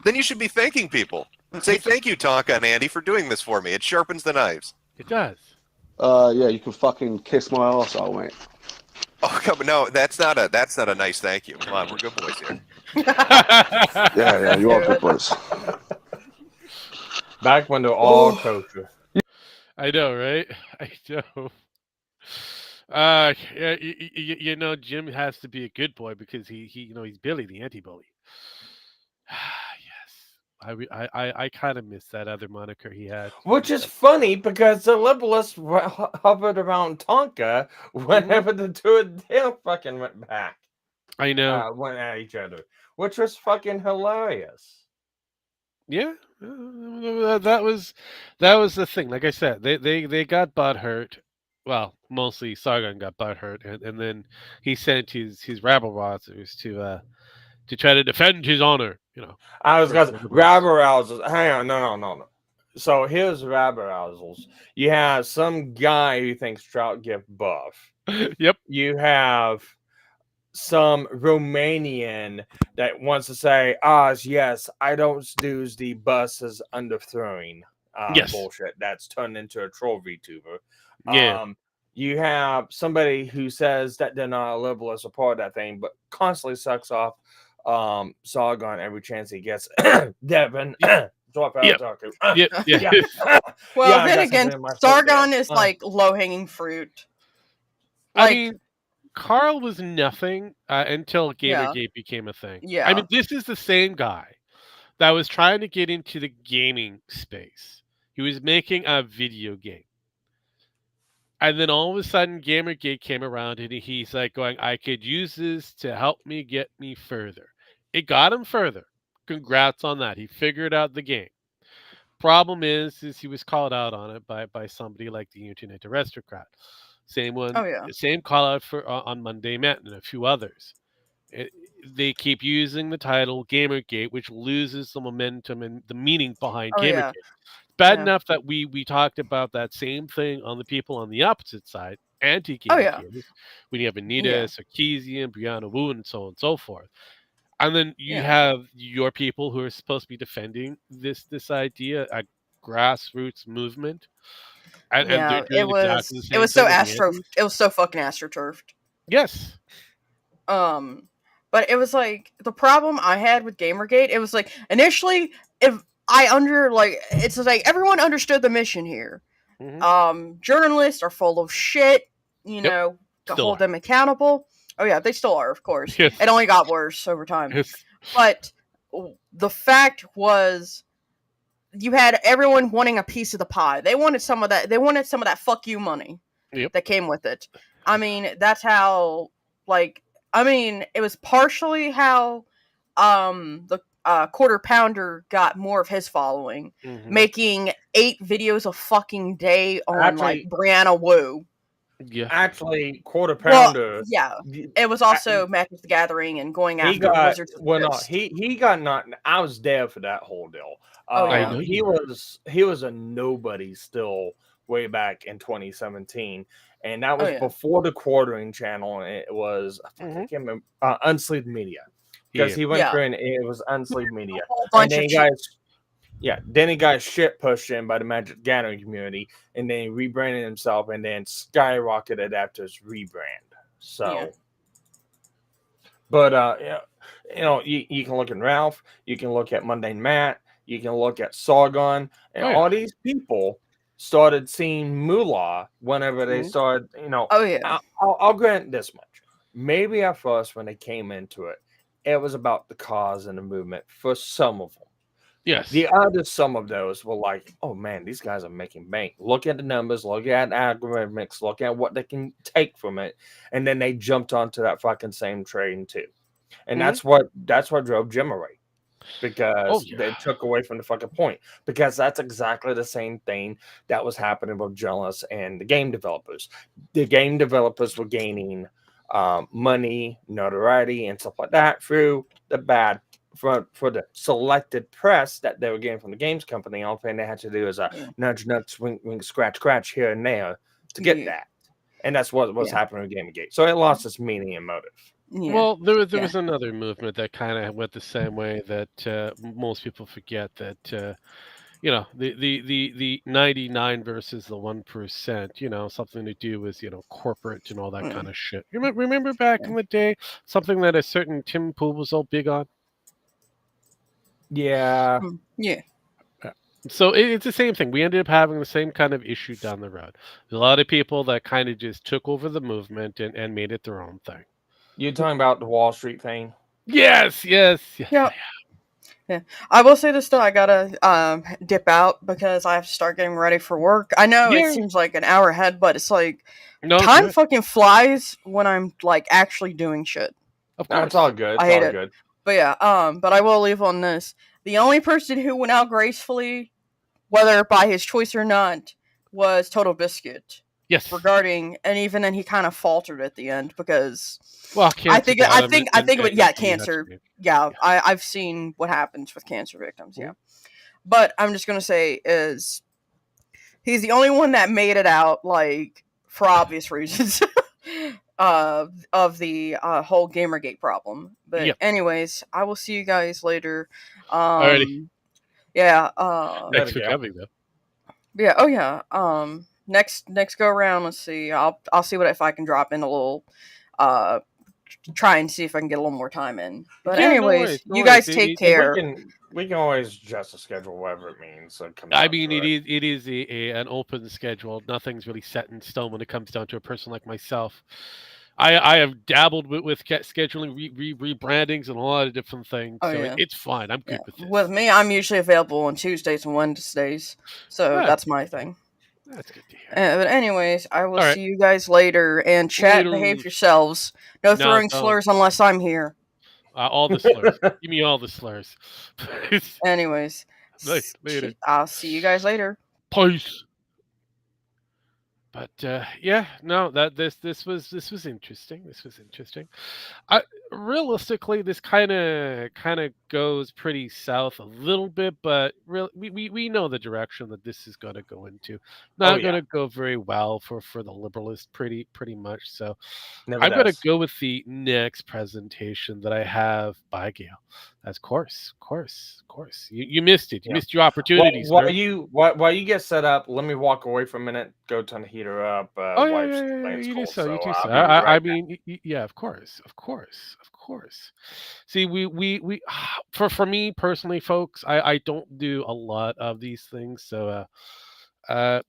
Then you should be thanking people. Say thank you, Tonka and Andy, for doing this for me. It sharpens the knives. It does. Yeah, you can fucking kiss my arsehole, mate. Oh, come on. No, that's not a nice thank you. Come on, we're good boys here. Yeah, you are good boys. Back when they're all kosher. I know, right? I know. Yeah, you know, Jim has to be a good boy because he he's Billy the anti-bully. Yes, I kind of miss that other moniker he had. Which is funny because the liberalists hovered around Tonka whenever the two of them fucking went back. I know. Went at each other, which was fucking hilarious. Yeah, that was the thing. Like I said, they got butthurt. Well, mostly Sargon got butthurt, and then he sent his rabble-rousers to try to defend his honor. You know, I was gonna say rabble-rousers. Hang on, no. So here's rabble-rousers. You have some guy who thinks trout get buff. Yep. You have some Romanian that wants to say, yes, I don't do the buses underthrowing yes. bullshit. That's turned into a troll VTuber. Yeah. You have somebody who says that they're not a liberal as a part of that thing, but constantly sucks off Sargon every chance he gets. Devin, drop out, Yep. Taku. Yep. Yeah. Well, Yeah, I then got again, something in my foot Sargon there. is like low hanging fruit. I Like, mean, Carl was nothing until yeah, Gamergate became a thing. I yeah, mean, this is the same guy that was trying to get into the gaming space. He was making a video game. And then all of a sudden, Gamergate came around and he's like going, I could use this to help me get me further. It got him further. Congrats on that. He figured out the game. Problem is he was called out on it by somebody like the Internet Aristocrat. Same oh one, yeah, same call out for on Monday Met and a few others. It, they keep using the title Gamergate, which loses the momentum and the meaning behind oh yeah, Gamergate. Bad yeah, enough that we talked about that same thing on the people on the opposite side, oh yeah, anti-Gamergaters, when you have Anita yeah, Sarkeesian, Brianna Wu, and so on and so forth. And then you yeah, have your people who are supposed to be defending this idea, a grassroots movement, and they're yeah. doing exactly the It same was so thing with the antis. it was so fucking astroturfed. Yes. Um, but it was like the problem I had with Gamergate. It was like initially, if I under like it's like everyone understood the mission here. Journalists are full of shit. You Yep. know, to Still hold are. them accountable. Oh yeah, they still are, of course. Yes. It only got worse over time. Yes. But the fact was, you had everyone wanting a piece of the pie. They wanted some of that. They wanted some of that fuck you money Yep. that came with it. I mean, that's how. Like, I mean, it was partially how the Quarter Pounder got more of his following, making 8 videos a fucking day on like Actually, Brianna Wu. Yeah. Actually, Quarter Well, Pounder. yeah, it was also Magic the Gathering and going He after got Wizards of the well, no, Coast. he got not. I was there for that whole deal. Oh, yeah. I know He you were. was a nobody still way back in 2017, and that Oh was yeah. before the quartering channel. And it was I can't remember Unsleeved Media because Yeah. he went Yeah. through and it was Unsleeved Media, A whole and bunch then of he got then he got shit pushed in by the Magic the Gathering community, and then he rebranded himself, and then skyrocketed after his rebrand. So. Yeah. But you can look at Ralph, you can look at Mundane Matt, you can look at Sargon, and Oh, yeah. all these people started seeing moolah whenever they started. Oh yeah. I'll grant this much. Maybe at first when they came into it, it was about the cause and the movement for some of them. Yes. The other some of those were like, oh man, these guys are making bank. Look at the numbers, look at algorithmics, look at what they can take from it. And then they jumped onto that fucking same train too. And that's what drove Jim away. Because they took away from the fucking point. Because that's exactly the same thing that was happening with journalists and the game developers. The game developers were gaining money, notoriety, and stuff like that through the bad for the selected press that they were getting from the games company. All thing they had to do is nudge, nudge, wink, wink, scratch, scratch here and there to get that. And that's what was happening with Gamergate. So it lost its meaning and motive. Yeah. Well, there was another movement that kind of went the same way that most people forget that the 99 versus the 1%, something to do with corporate and all that kind of shit. You remember back in the day, something that a certain Tim Pool was all big on. Yeah. Yeah. So it's the same thing. We ended up having the same kind of issue down the road. There's a lot of people that kind of just took over the movement and made it their own thing. You're talking about the Wall Street thing? Yes. Yeah. I will say this though, I gotta dip out because I have to start getting ready for work. I know it seems like an hour ahead, but it's like time fucking flies when I'm like actually doing shit. Of course. It's all good. I hate it. But yeah, but I will leave on this. The only person who went out gracefully, whether by his choice or not, was Total Biscuit. Yes. Regarding, and even then he kind of faltered at the end because cancer. I think cancer. Yeah, I've seen what happens with cancer victims. Yeah, but I'm just gonna say is he's the only one that made it out, like for obvious reasons, of the whole Gamergate problem. But anyways, I will see you guys later. Alrighty. Yeah. Thanks for coming though. Yeah. Oh yeah. next go around. Let's see. I'll see what if I can drop in a little. Try and see if I can get a little more time in. But Yeah, anyways, no you worries. guys take We care. can always adjust the schedule, whatever it means. So it comes I out mean, to it. it is an open schedule. Nothing's really set in stone when it comes down to a person like myself. I have dabbled with scheduling, rebrandings, and a lot of different things. Oh, So yeah. it's fine. I'm Yeah. good with this. With me, I'm usually available on Tuesdays and Wednesdays, so Ah, that's my thing. that's good to hear. But anyways, I will All right. see you guys later. And chat, Later. behave yourselves. No No, throwing don't. slurs unless I'm here. All the slurs. Give me all the slurs. Anyways, Later. I'll see you guys later. Peace. But yeah, no, that this was interesting. This was interesting. Realistically, this kind of goes pretty south a little bit, but we know the direction that this is going to go into. Not going to go very well for the liberalists, pretty much. So Never I'm going to does. go with the next presentation that I have by Gail. That's course. You missed it. You Yeah. missed your opportunities. While sir. you get set up, let me walk away for a minute, go turn the heater up. Oh Wife's yeah. playing You do school, so. You do I'll so. be I right back. mean, yeah, of course. See, we for me personally, folks, I don't do a lot of these things. So,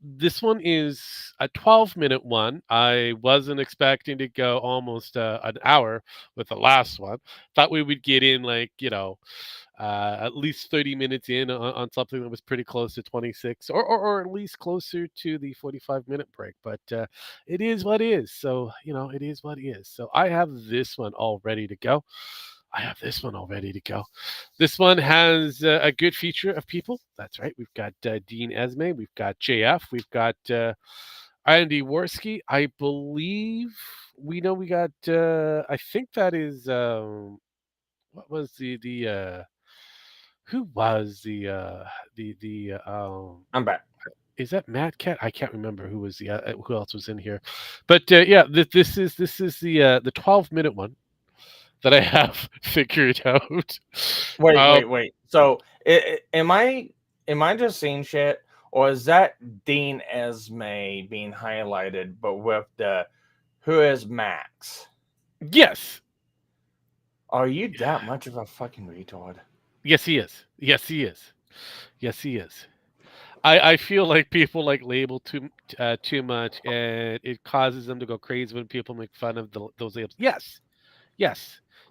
this one is a 12-minute one. I wasn't expecting to go almost an hour with the last one. Thought we would get in at least 30 minutes in on something that was pretty close to 26 or at least closer to the 45-minute break. But it is what it is. So, it is what it is. So I have this one all ready to go. This one has a good feature of people. That's right. We've got Dean Esme. We've got JF. We've got Andy Worski. I believe we got, I think that is, what was who was I'm back. is that Mad Cat? I can't remember who was who else was in here, but yeah, this is the 12-minute one that I have figured out. Wait. So, am I just seeing shit, or is that Dean Esme being highlighted, but with the who is Max? Yes. Are you that much of a fucking retard? Yes, he is. I feel like people label too much, and it causes them to go crazy when people make fun of those labels. Yes.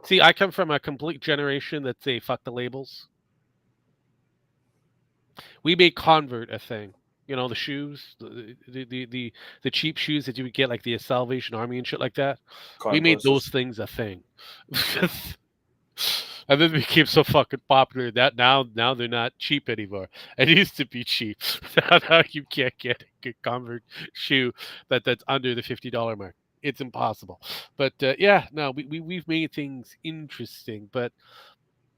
See, I come from a complete generation that say fuck the labels. We made Convert a thing. The shoes, the cheap shoes that you would get, like the Salvation Army and shit like that. We made those things a thing. And then they became so fucking popular that now they're not cheap anymore. It used to be cheap. Now you can't get a good Convert shoe that's under the $50 mark. It's impossible. But yeah, no, we've made things interesting. But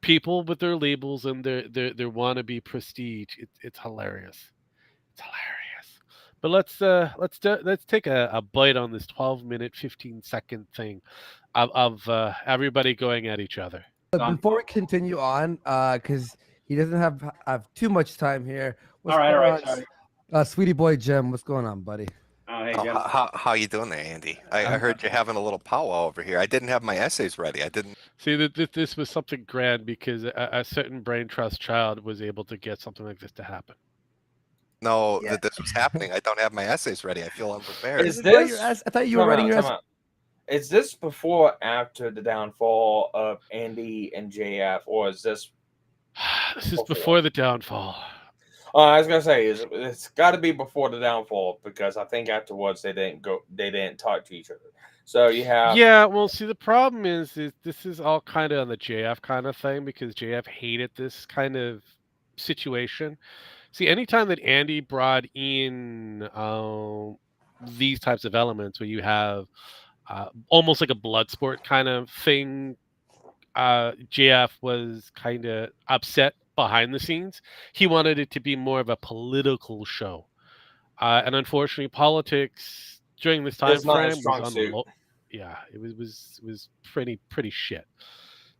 people with their labels and their wannabe prestige, it's hilarious. It's hilarious. But let's take a bite on this 12-minute, 15-second thing of everybody going at each other. Before we continue on, because he doesn't have too much time here. All right. Sorry. Sweetie boy Jim, what's going on, buddy? Oh, hey, Jim. How you doing there, Andy? I heard you having a little powwow over here. I didn't have my essays ready. I didn't. See, this was something grand because a certain brain trust child was able to get something like this to happen. know that this was happening. I don't have my essays ready. I feel unprepared. Is this? I thought you were writing your essay. Is this before or after the downfall of Andy and JF, or is this? This is before the downfall. I was gonna say it's got to be before the downfall, because I think afterwards they didn't talk to each other. So you have Well, see, the problem is this is all kind of on the JF kind of thing, because JF hated this kind of situation. See, anytime that Andy brought in these types of elements where you have almost like a blood sport kind of thing, JF was kind of upset behind the scenes. He wanted it to be more of a political show, and unfortunately, politics during this time frame was on the low. Yeah, it was pretty shit.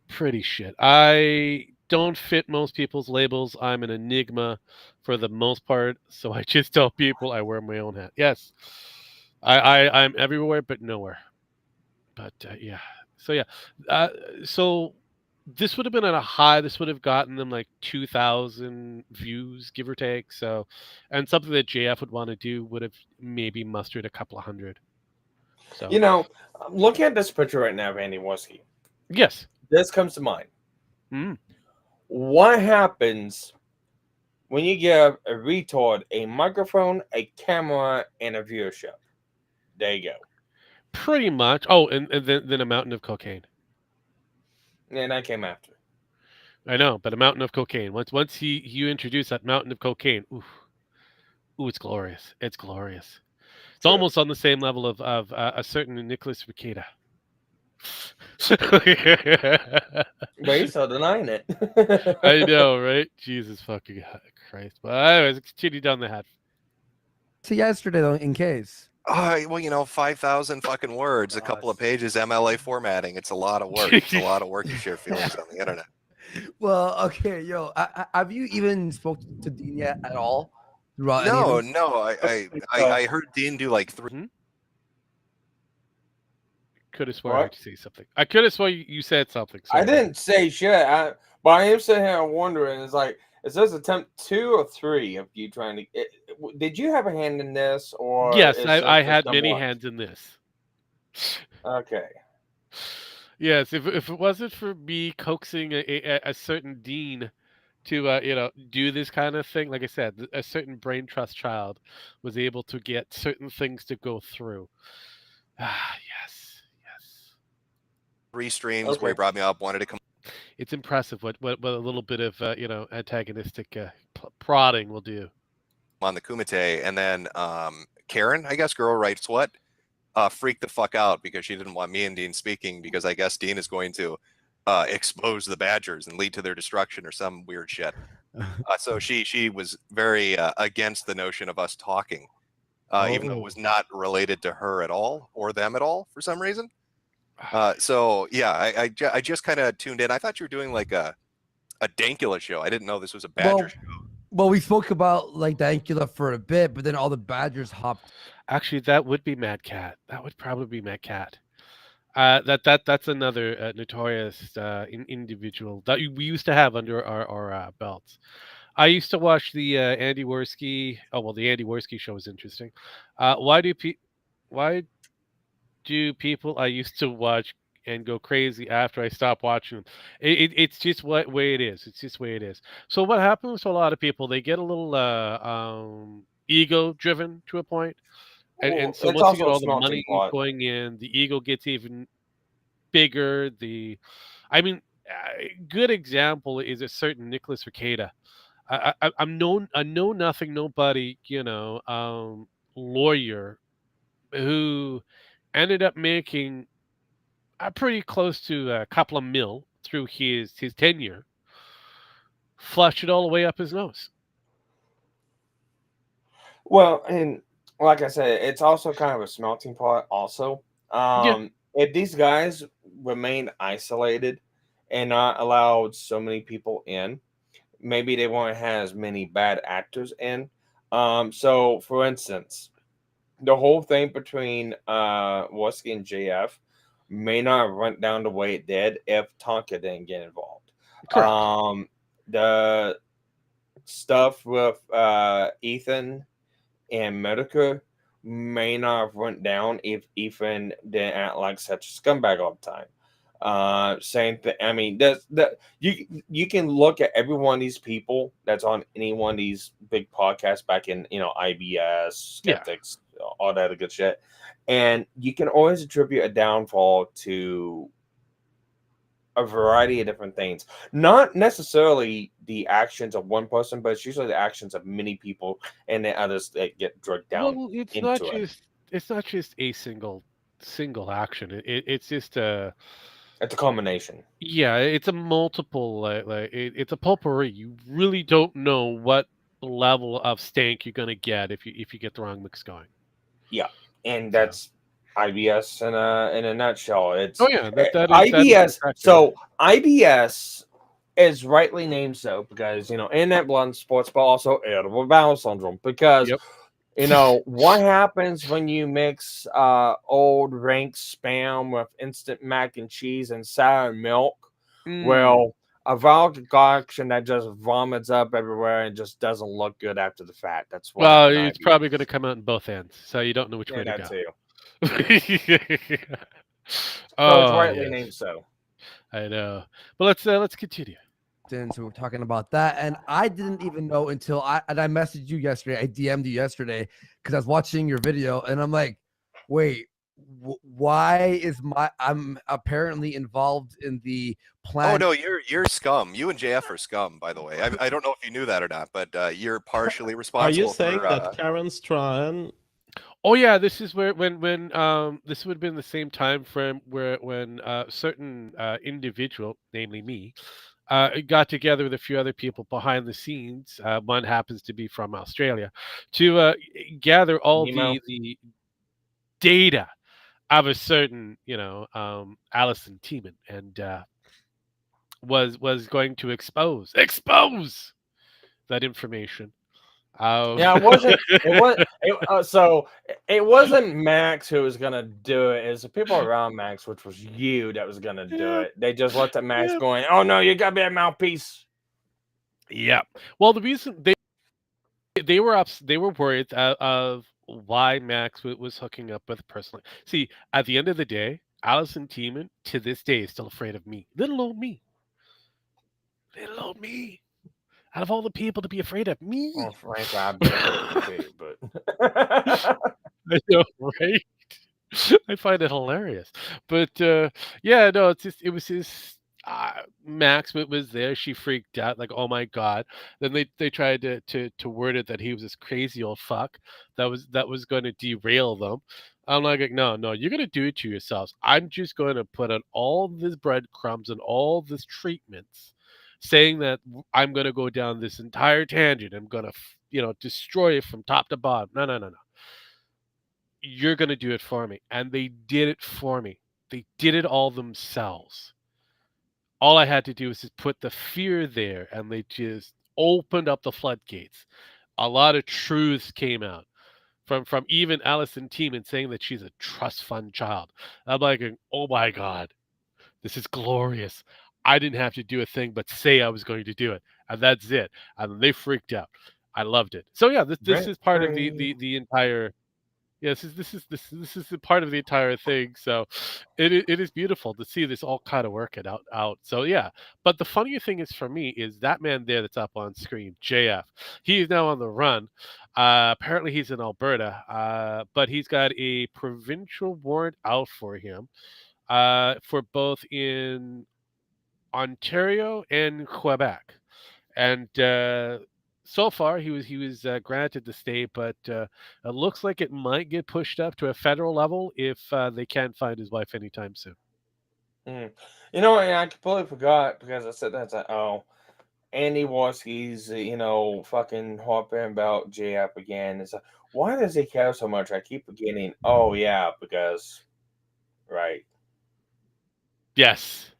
Pretty shit. I don't fit most people's labels. I'm an enigma for the most part, so I just tell people I wear my own hat. Yes, I'm everywhere but nowhere. But yeah, so yeah, uh, so this would have been at a high. This would have gotten them like 2,000 views, give or take. So, and something that JF would want to do would have maybe mustered a couple of hundred. So You know, I'm looking at this picture right now of Andy Woski. yes, This comes to mind. mm. What happens when you give a retard a microphone, a camera, and a viewership? There you go. Pretty much. Oh, and then a mountain of cocaine. And that came after. I know, but a mountain of cocaine. Once you introduce that mountain of cocaine, ooh, it's glorious. It's glorious. It's True. almost on the same level of a certain Nicholas Ricada. But he's still denying it. I know, right? Jesus fucking Christ. But anyways, continue down the hat. So yesterday, though, in case. Well, 5,000 fucking words, a couple of pages, MLA formatting. It's a lot of work. It's a lot of work to share feelings on the internet. Well, okay, yo, have you even spoke to Dean yet at all? Throughout any of this? No. I heard Dean do like 3. Could have sworn I heard you say something. I could have sworn you said something. I didn't say shit. But I am sitting here wondering, it's like, is this attempt 2 or 3 of you trying to... did you have a hand in this? Or yes, I had many hands in this. Okay. Yes, if it wasn't for me coaxing a certain dean to do this kind of thing, like I said, a certain brain trust child was able to get certain things to go through. Yes. 3 streams where he brought me up, wanted to come. It's impressive what a little bit of antagonistic prodding will do on the Kumite. And then Karen, I guess, girl writes what? Freaked the fuck out because she didn't want me and Dean speaking because I guess Dean is going to expose the Badgers and lead to their destruction or some weird shit. So she was very against the notion of us talking, even though it was not related to her at all or them at all for some reason. So yeah, I just kind of tuned in. I thought you were doing like a Dankula show. I didn't know this was a Badger show. Well, we spoke about like Dankula for a bit, but then all the Badgers hopped. Actually, that would be Mad Cat. That would probably be Mad Cat. That's another notorious individual that we used to have under our belts. I used to watch the Andy Worski. Oh well, the Andy Worski show is interesting. Why do people I used to watch and go crazy after I stopped watching them? It's just what way it is. It's just the way it is. So what happens to a lot of people? They get a little ego driven to a point. And so once you get all the money going in, the ego gets even bigger. Good example is a certain Nicholas Ricada. I know nothing, nobody, lawyer who ended up making pretty close to a couple of mil through his tenure. Flushed it all the way up his nose. Well, and like I said, it's also kind of a smelting pot also. If these guys remained isolated and not allowed so many people in, maybe they won't have as many bad actors in. So for instance, the whole thing between Woski and JF may not have went down the way it did if Tonka didn't get involved. Correct. The stuff with Ethan and Metokur may not have went down if Ethan didn't act like such a scumbag all the time. Same thing. I mean, you can look at every one of these people that's on any one of these big podcasts back in IBS, Skeptics, all that good shit, and you can always attribute a downfall to a variety of different things. Not necessarily the actions of one person, but it's usually the actions of many people and the others that get dragged down. Well, it's not just a single action. It's just it's a combination. Yeah, it's a multiple. It's a potpourri. You really don't know what level of stank you're gonna get if you get the wrong mix going. Yeah, and that's IBS in a nutshell. It's that is IBS. So IBS is rightly named so because internet blood sports, but also irritable bowel syndrome because. Yep. What happens when you mix old rank spam with instant mac and cheese and sour milk? Well, a viral concoction that just vomits up everywhere and just doesn't look good after the fact. That's what Well, an it's IBS. probably going to come out in both ends, so you don't know which way to that go. too. Oh, it's rightly yes. named so. I know. But let's continue. So we're talking about that, and I didn't even know until I messaged you yesterday. I DM'd you yesterday because I was watching your video, and I'm like, wait, why is I'm apparently involved in the plan? Oh no, you're scum. You and JF are scum, by the way. I don't know if you knew that or not, but you're partially responsible. Are you saying for, that Karen's trying? Oh yeah, this is where when this would have been the same time frame where when certain individual, namely me, got together with a few other people behind the scenes. One happens to be from Australia, to gather all the data of a certain, Alison Tiemann, and was going to expose that information. Yeah, it wasn't. So it wasn't Max who was gonna do it. It's the people around Max, which was you, that was gonna do it. They just looked at Max, going, "Oh no, you gotta be a mouthpiece." Yeah. Well, the reason they were worried of why Max was hooking up with personally. See, at the end of the day, Alison Tiemann to this day is still afraid of me. Little old me. Little old me. Out of all the people to be afraid of me. Well, frankly, I've been afraid too, but I know, right? I find it hilarious. But yeah, no, it was his Max was there. She freaked out, like, oh my god. Then they tried to word it that he was this crazy old fuck that was going to derail them. I'm like, no, you're gonna do it to yourselves. I'm just going to put on all this breadcrumbs and all this treatments, saying that I'm going to go down this entire tangent. I'm going to, destroy it from top to bottom. No. You're going to do it for me. And they did it for me. They did it all themselves. All I had to do was just put the fear there, and they just opened up the floodgates. A lot of truths came out from even Alison Tiemann saying that she's a trust fund child. I'm like, oh my God, this is glorious. I didn't have to do a thing but say I was going to do it, and that's it. And they freaked out. I loved it. So yeah, this is part of the entire. Yes, this is the part of the entire thing. So it is beautiful to see this all kind of work it out. So yeah, but the funnier thing is for me is that man there that's up on screen, JF. He is now on the run. Apparently he's in Alberta, but he's got a provincial warrant out for him, for both in Ontario and Quebec, and so far he was granted the state, but it looks like it might get pushed up to a federal level if they can't find his wife anytime soon. and I completely forgot because I said that's Andy Warski's fucking harping about JF again. It's like, why does he care so much? I keep forgetting. Oh yeah, because right. Yes.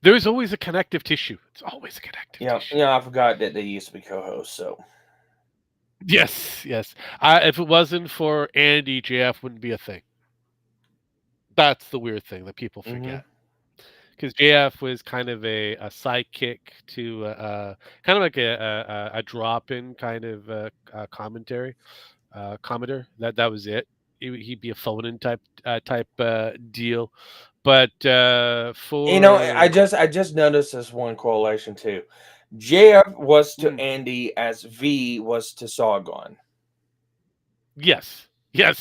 There is always a connective tissue. It's always a connective tissue. Yeah, I forgot that they used to be co-hosts. So yes. If it wasn't for Andy, JF wouldn't be a thing. That's the weird thing that people forget. Because JF was kind of a sidekick to kind of like a drop-in kind of commentary, commenter. That was it. He'd be a phone-in type deal. But for I just noticed this one correlation too. JF was to Andy as V was to Sargon. Yes. Yep.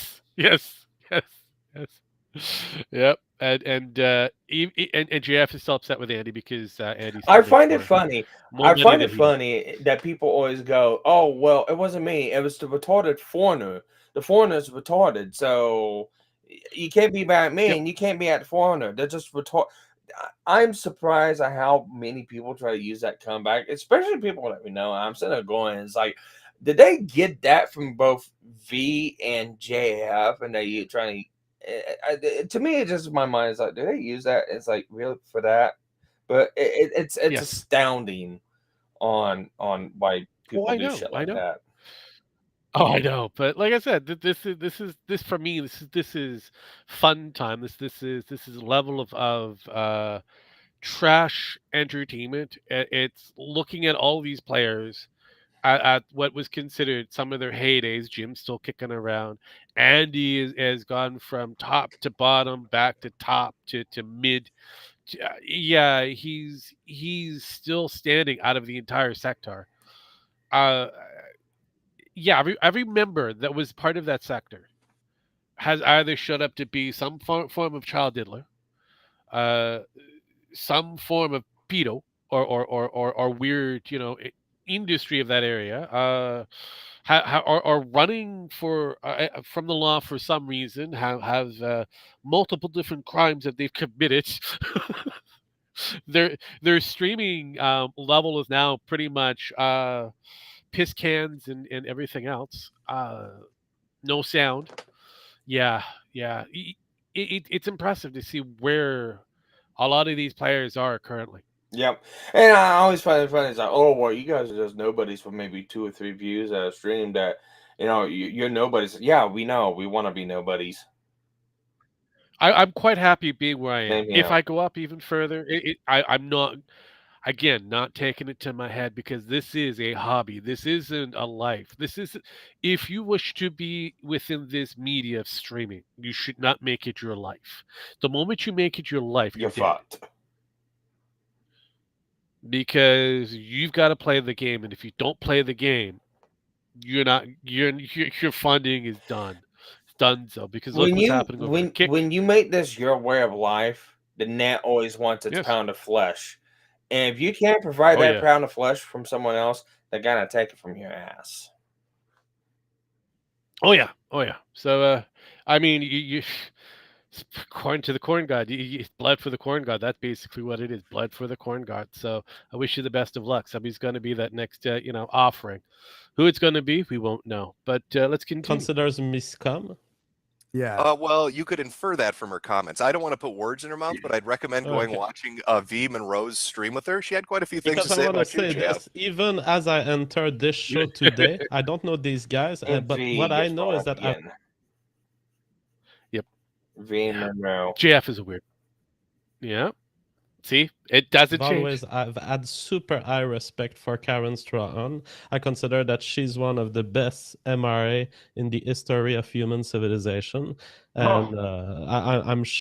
And JF is still upset with Andy because Andy's. I find it funny. That people always go, "Oh well, it wasn't me. It was the retarded foreigner. The foreigner's retarded, so you can't be mad at me, and you can't be at the foreigner. They're just retarded." I'm surprised at how many people try to use that comeback, especially people that we know. I'm sitting there going, "It's like, did they get that from both V and JF, and they trying to?" To me, it just my mind is like, do they use that? It's like really for that, But it's Yes. astounding on why people I do know, shit I like know. that. Oh, I know, but like I said, this for me. This is fun time. This is a level of trash entertainment. It's looking at all these players at what was considered some of their heydays. Jim's still kicking around. Andy has gone from top to bottom, back to top to mid. Yeah, he's still standing out of the entire sector. Uh, yeah, every member that was part of that sector has either showed up to be some form of child diddler, uh, some form of pedo, or weird, industry of that area, or running for from the law for some reason, have multiple different crimes that they've committed. Their streaming level is now pretty much piss cans and everything else. No sound. Yeah, yeah. It's impressive to see where a lot of these players are currently. Yep. And I always find it funny. It's like, oh, well, you guys are just nobodies for maybe 2 or 3 views at a stream that, you're nobodies. Yeah, we know. We want to be nobodies. I'm quite happy being where I am. Same If here. I go up even further, I'm not, again, not taking it to my head, because this is a hobby. This isn't a life. This is, if you wish to be within this media of streaming, you should not make it your life. The moment you make it your life, You're you're dead. fucked. Because you've got to play the game, and if you don't play the game, you're not your funding is done. It's done. So because look what's happening over at Kick. When you make this your way of life, the net always wants its Yes. pound of flesh. And if you can't provide Oh, that yeah. pound of flesh from someone else, they're gonna take it from your ass. Oh yeah, oh yeah. So I mean, you according to the corn god, you blood for the corn god. That's basically what it is, blood for the corn god. So I wish you the best of luck. Somebody's going to be that next, offering. Who it's going to be, we won't know. But let's continue. Considers miscom. Yeah. Well, you could infer that from her comments. I don't want to put words in her mouth, but I'd recommend going Okay. watching V Monroe's stream with her. She had quite a few things Because to I say want to about you, say Jeff. this, even as I entered this show today, I don't know these guys, but V what I gets know brought is up that I, again. Yep. V Monroe. JF is a weird. Yeah. See, it doesn't change. I've had super high respect for Karen Strahan. I consider that she's one of the best MRA in the history of human civilization, and I'm sure.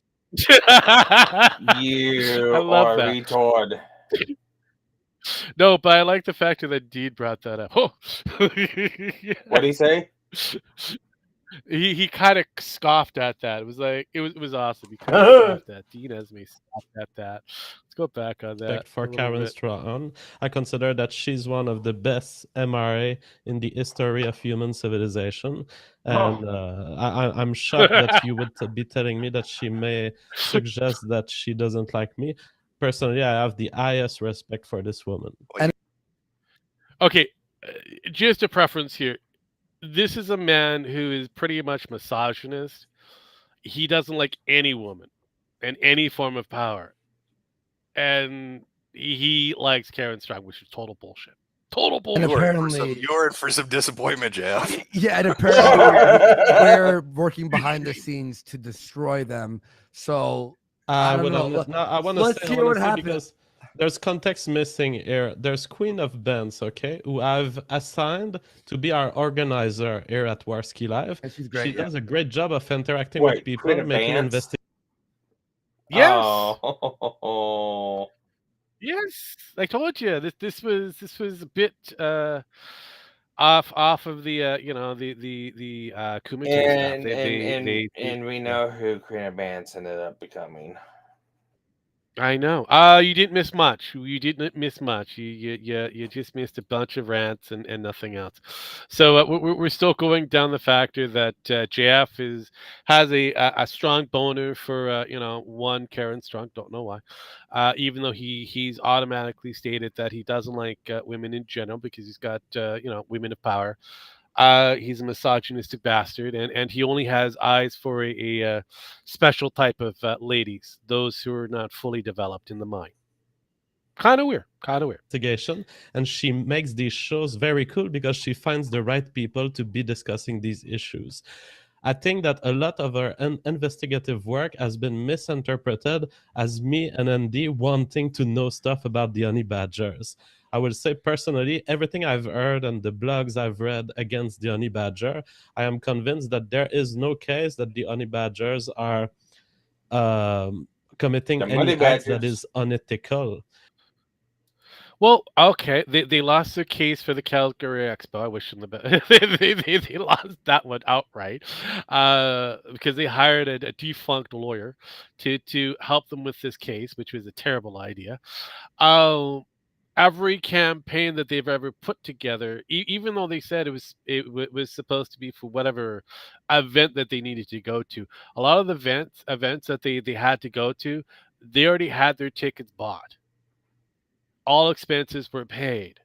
You I love are a that. retard. No, but I like the fact that Dean brought that up. Oh. What'd he say? He kind of scoffed at that. It was like it was awesome. He kind of scoffed at Dean Esme scoffed at that. Let's go back on that. Respect for a little Karen bit. Strahan. I consider that she's one of the best MRA in the history of human civilization, and I'm shocked that you would be telling me that she may suggest that she doesn't like me. Personally, I have the highest respect for this woman. Okay, just a preference here. This is a man who is pretty much misogynist. He doesn't like any woman and any form of power. And he likes Karen Strong, which is total bullshit. Total bullshit. And apparently, You're in for some disappointment, Jeff. yeah, and apparently we're working behind the scenes to destroy them. So I don't know. I want to Let's say hear what happens. because there's context missing here. There's Queen of Bands, okay, who I've assigned to be our organizer here at Warski Live. And she's great. She does a great job of interacting Wait, with people, Queen of making Bands? investigations. Yes. Oh. Yes. I told you this was a bit off of the the Kumite stuff. And we know who Queen of Bands ended up becoming. I know. You didn't miss much. You didn't miss much. You just missed a bunch of rants and nothing else. So we're still going down the factor that JF has a strong boner for one Karen Strong. Don't know why. Even though he's automatically stated that he doesn't like women in general because he's got women of power. He's a misogynistic bastard, and he only has eyes for a special type of ladies, those who are not fully developed in the mind. Kind of weird. Investigation, and she makes these shows very cool because she finds the right people to be discussing these issues. I think that a lot of her investigative work has been misinterpreted as me and Andy wanting to know stuff about the honey badgers. I will say personally, everything I've heard and the blogs I've read against the honey badger, I am convinced that there is no case that the honey badgers are committing The any money acts that badgers. is unethical. Well, okay, they lost their case for the Calgary Expo. I wish them the best. They lost that one outright because they hired a defunct lawyer to help them with this case, which was a terrible idea. Um, every campaign that they've ever put together, even though they said it was supposed to be for whatever event that they needed to go to, a lot of the events that they had to go to, they already had their tickets bought. All expenses were paid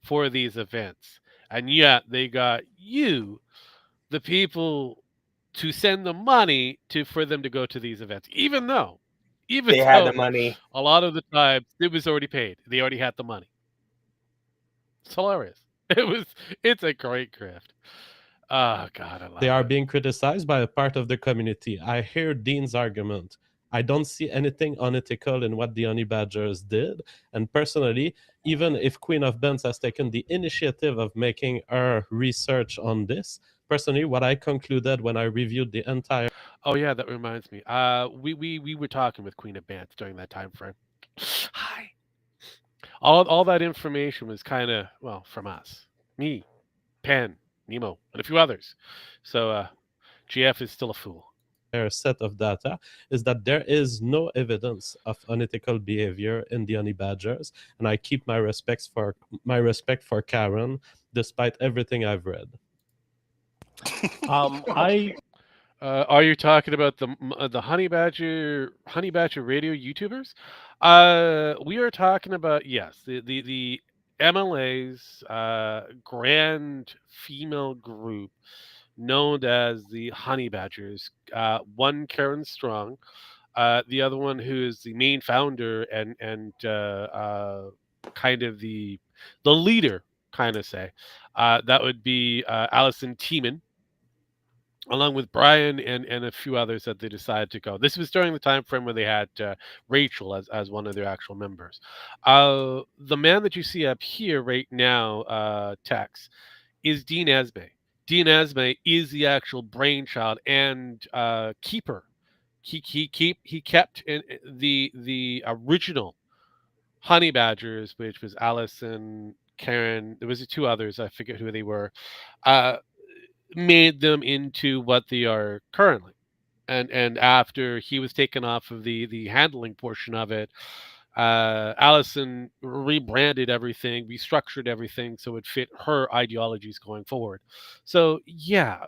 for these events, and yet they got you, the people, to send the money for them to go to these events, even They had the though money. a lot of the times it was already paid. They already had the money. It's hilarious. It's a great grift. Oh God, I love They are it. being criticized by a part of the community. I hear Dean's argument. I don't see anything unethical in what the honey badgers did. And personally, even if Queen of Bends has taken the initiative of making her research on this, personally, what I concluded when I reviewed the entire Oh yeah, that reminds me. We were talking with Queen of Bands during that time frame. Hi. All that information was kind of, well, from us, me, Penn, Nemo, and a few others. So GF is still a fool. set of data is that there is no evidence of unethical behavior in the honey badgers, and I keep my respect for Karen despite everything I've read. Are you talking about the honey badger radio YouTubers? We are talking about, yes, the MLA's grand female group known as the Honey Badgers. One Karen Strong, the other one who is the main founder and kind of the leader, kind of say. That would be Allison Tiemann, along with Brian and a few others that they decided to go. This was during the time frame where they had Rachel as one of their actual members. The man that you see up here right now, Tex, is Dean Esme. Dean Esme is the actual brainchild and keeper. He kept in the original Honey Badgers, which was Allison, Karen. There was two others. I forget who they were. Made them into what they are currently. And after he was taken off of the handling portion of it, Allison rebranded everything, restructured everything so it fit her ideologies going forward. So yeah,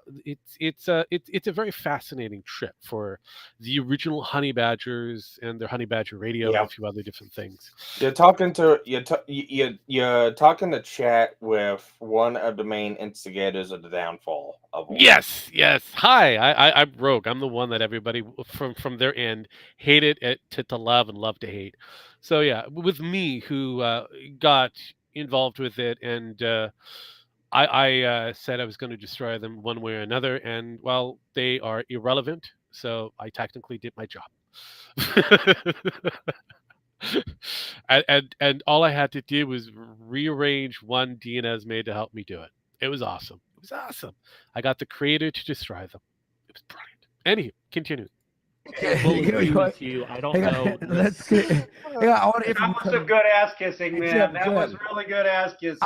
it's a very fascinating trip for the original Honey Badgers and their Honey Badger Radio and a few other different things. You're talking to chat with one of the main instigators of the downfall of all. Yes. Hi, I'm Rogue. I'm the one that everybody from their end hated to love and love to hate. So yeah, with me who got involved with it, and I said I was going to destroy them one way or another, and well, they are irrelevant. So I technically did my job. and all I had to do was rearrange one DNS made to help me do it. It was awesome. I got the creator to destroy them. It was brilliant. Anywho, continue. I will agree with you. I don't know. Let's see. I want to hear from That was some good ass kissing, man. That was really good ass kissing.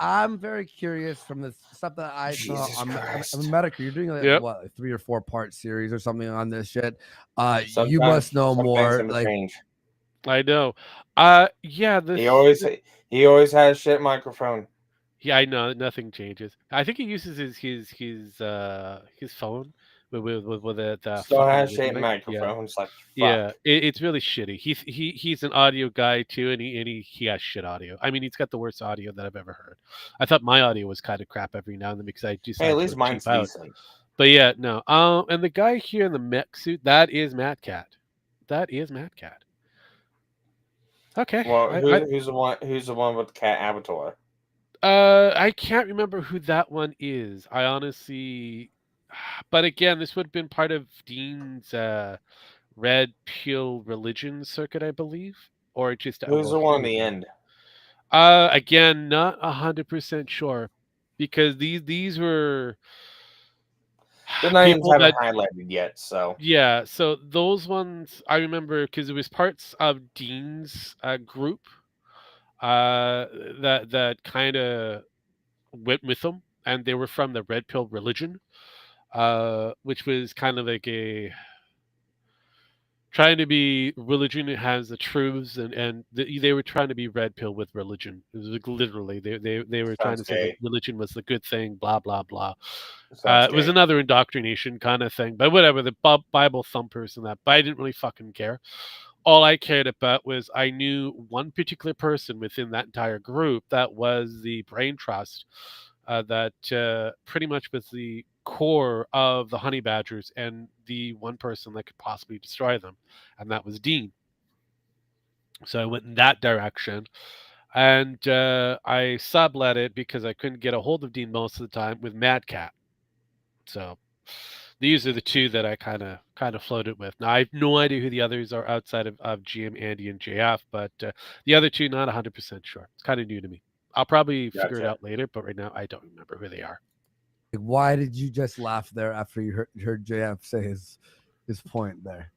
I'm very curious from the stuff that I saw on Christ. Metokur. You're doing Yep. what, a 3 or 4 part series or something on this shit. You Sometimes- must know some more. things Like, change. I know. Yeah. He always has shit microphone. Yeah, I know. Nothing changes. I think he uses his phone with the Still fucking has shit mic. microphone. It's like, fuck. Yeah, it's really shitty. He's an audio guy too, and he has shit audio. I mean, he's got the worst audio that I've ever heard. I thought my audio was kind of crap every now and then because I decided Hey, at least to mine's cheap out. decent. But yeah, no. And the guy here in the mech suit, that is Matt Cat. That is Matt Cat. Okay. Well, who's the one? Who's the one with the cat avatar? I can't remember who that one is. I honestly, but again, this would have been part of Dean's Red Pill Religion circuit, I believe, or just Who's the one in the end? Again, not 100% sure, because these were The names people haven't that highlighted yet, so yeah. So those ones I remember because it was parts of Dean's group that kind of went with them, and they were from the Red Pill Religion, which was kind of like a trying to be religion has the truths and they were trying to be red pill with religion. It was like literally they were trying sounds to say that gay. religion was the good thing, blah blah blah. Sounds It was gay. another indoctrination kind of thing, but whatever. The Bible thumpers and that, but I didn't really fucking care. All I cared about was I knew one particular person within that entire group that was the brain trust that pretty much was the core of the honey badgers and the one person that could possibly destroy them, and that was Dean. So I went in that direction, and I sublet it because I couldn't get a hold of Dean most of the time with Mad Cat. So these are the two that I kind of floated with. Now I have no idea who the others are outside of GM, Andy, and JF, but the other two not 100% sure. It's kind of new to me. I'll probably figure it Gotcha. out later, but right now I don't remember who they are. Like, why did you just laugh there after you heard JF say his point there?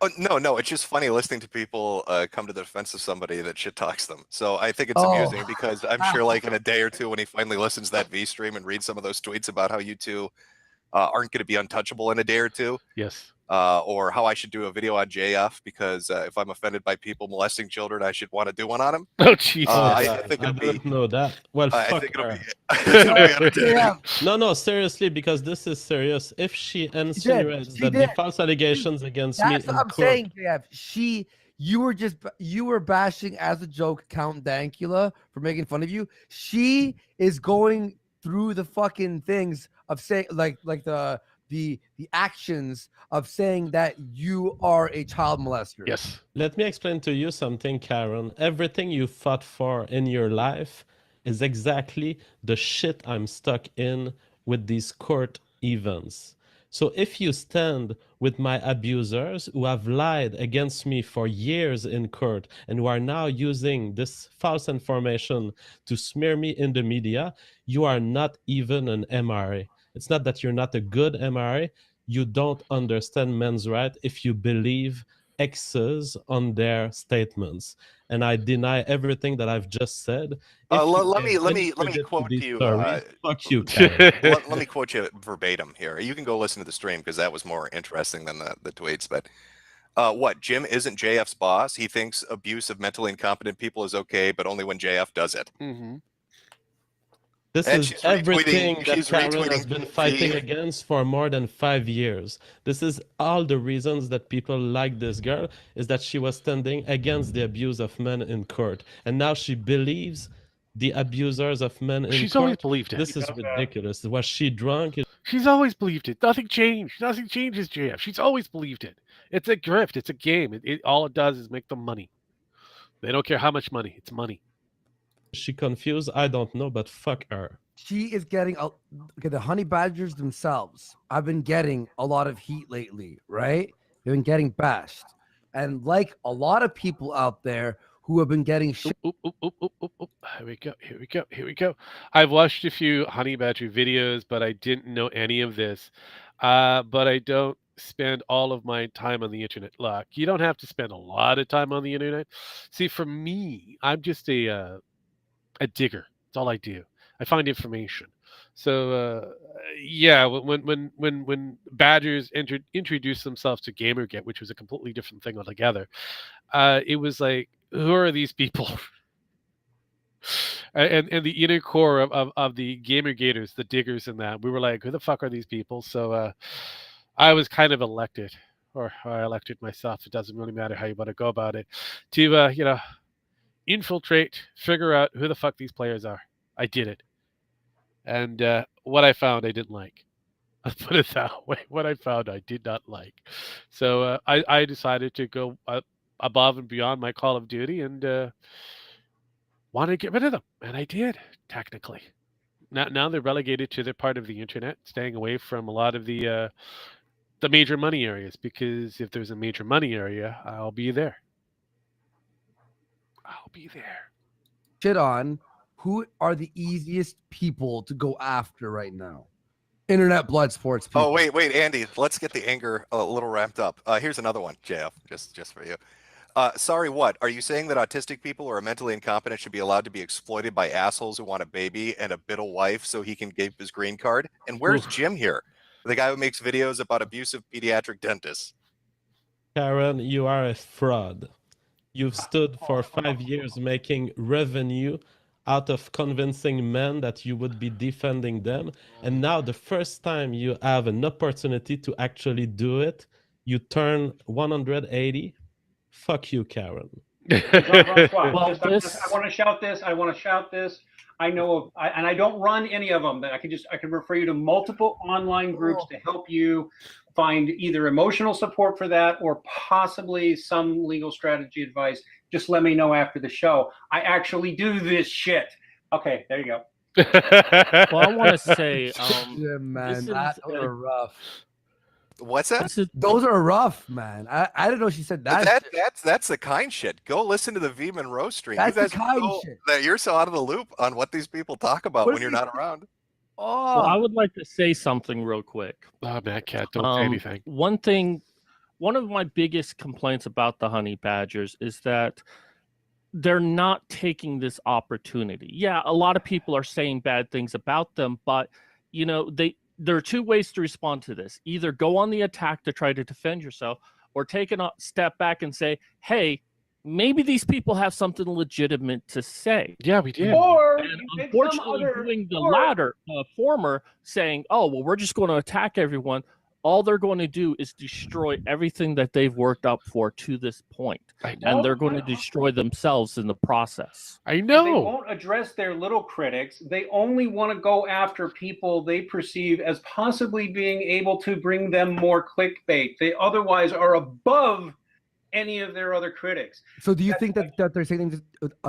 Oh, no, it's just funny listening to people come to the defense of somebody that shit talks them. So I think it's Oh. amusing because I'm sure like in a day or two when he finally listens to that V stream and reads some of those tweets about how you two aren't going to be untouchable in a day or two. Yes. Or how I should do a video on JF because if I'm offended by people molesting children, I should want to do one on him. Oh, Jesus. I think it'll didn't be. know that. Well, I fuck think it'll her. be. It'll be entertaining. No, seriously, because this is serious. If she insinuates that the false allegations against me That's in what I'm court, saying, JF. You were bashing as a joke Count Dankula for making fun of you. She is going through the fucking things of saying like the actions of saying that you are a child molester. Yes. let me explain to you something, Karen. Everything you fought for in your life is exactly the shit I'm stuck in with these court events. So if you stand with my abusers who have lied against me for years in court and who are now using this false information to smear me in the media, you are not even an MRA. It's not that you're not a good MRA. You don't understand men's rights if you believe X's on their statements. And I deny everything that I've just said. Let me quote to you. Fuck you, Karen. Let me quote you verbatim here. You can go listen to the stream because that was more interesting than the tweets. But what, Jim isn't JF's boss? He thinks abuse of mentally incompetent people is okay, but only when JF does it. Mm-hmm. This And is she's everything retweeting- that she's Karen has retweeting been fighting the- against for more than 5 years. This is all the reasons that people like this girl, is that she was standing against the abuse of men in court. And now she believes the abusers of men in She's court. always believed it. This is ridiculous. Was she drunk? She's always believed it. Nothing changed. Nothing changes, JF. She's always believed it. It's a grift. It's a game. All it does is make them money. They don't care how much money. It's money. Is she confused? I don't know, but fuck her. She is getting the honey badgers themselves. I've been getting a lot of heat lately, right? They've been getting bashed, and like a lot of people out there who have been getting shit. Here we go. Here we go. Here we go. I've watched a few honey badger videos, but I didn't know any of this. But I don't spend all of my time on the internet. Look, you don't have to spend a lot of time on the internet. See, for me, I'm just a digger. That's all I do. I find information. So yeah, when badgers introduced themselves to Gamergate, which was a completely different thing altogether, it was like, who are these people? and the inner core of the Gamergaters, the diggers, and that, we were like, who the fuck are these people? So I was kind of elected, or I elected myself. It doesn't really matter how you want to go about it, to infiltrate, figure out who the fuck these players are. I did it. And what I found, I didn't like. I'll put it that way. What I found, I did not like. So I decided to go above and beyond my Call of Duty and wanted to get rid of them, and I did technically. Now they're relegated to their part of the internet, staying away from a lot of the major money areas, because if there's a major money area, I'll be there. I'll be there. Shit on. Who are the easiest people to go after right now? Internet blood sports people. Oh, wait, Andy. Let's get the anger a little ramped up. Here's another one, JF, just for you. Sorry, what? Are you saying that autistic people or mentally incompetent should be allowed to be exploited by assholes who want a baby and a biddle wife so he can keep his green card? And where's Jim here? The guy who makes videos about abusive pediatric dentists. Karen, you are a fraud. You've stood for 5 years making revenue out of convincing men that you would be defending them. And now the first time you have an opportunity to actually do it, you turn 180. Fuck you, Karen. Well, I want to shout this. I know of, and I don't run any of them, but I can refer you to multiple online groups to help you find either emotional support for that or possibly some legal strategy advice. Just let me know after the show. I actually do this shit. Okay, there you go. Well, I want to say, yeah, man, those are rough. What's that? Those are rough, man. I didn't know she said that. That's the kind shit. Go listen to the V Monroe stream. That's you guys the kind know shit. that you're so out of the loop on what these people talk about when you're not around. Oh, well, I would like to say something real quick. Oh, man, Cat, don't say anything. One of my biggest complaints about the honey badgers is that they're not taking this opportunity. Yeah, a lot of people are saying bad things about them, but you know, there are two ways to respond to this. Either go on the attack to try to defend yourself, or take a step back and say, hey, maybe these people have something legitimate to say. Yeah, we did. Or unfortunately, doing the latter, former, saying, oh, well, we're just going to attack everyone. All they're going to do is destroy everything that they've worked up for to this point. And they're going to destroy themselves in the process. I know. They won't address their little critics. They only want to go after people they perceive as possibly being able to bring them more clickbait. They otherwise are above any of their other critics. So do you think that they're saying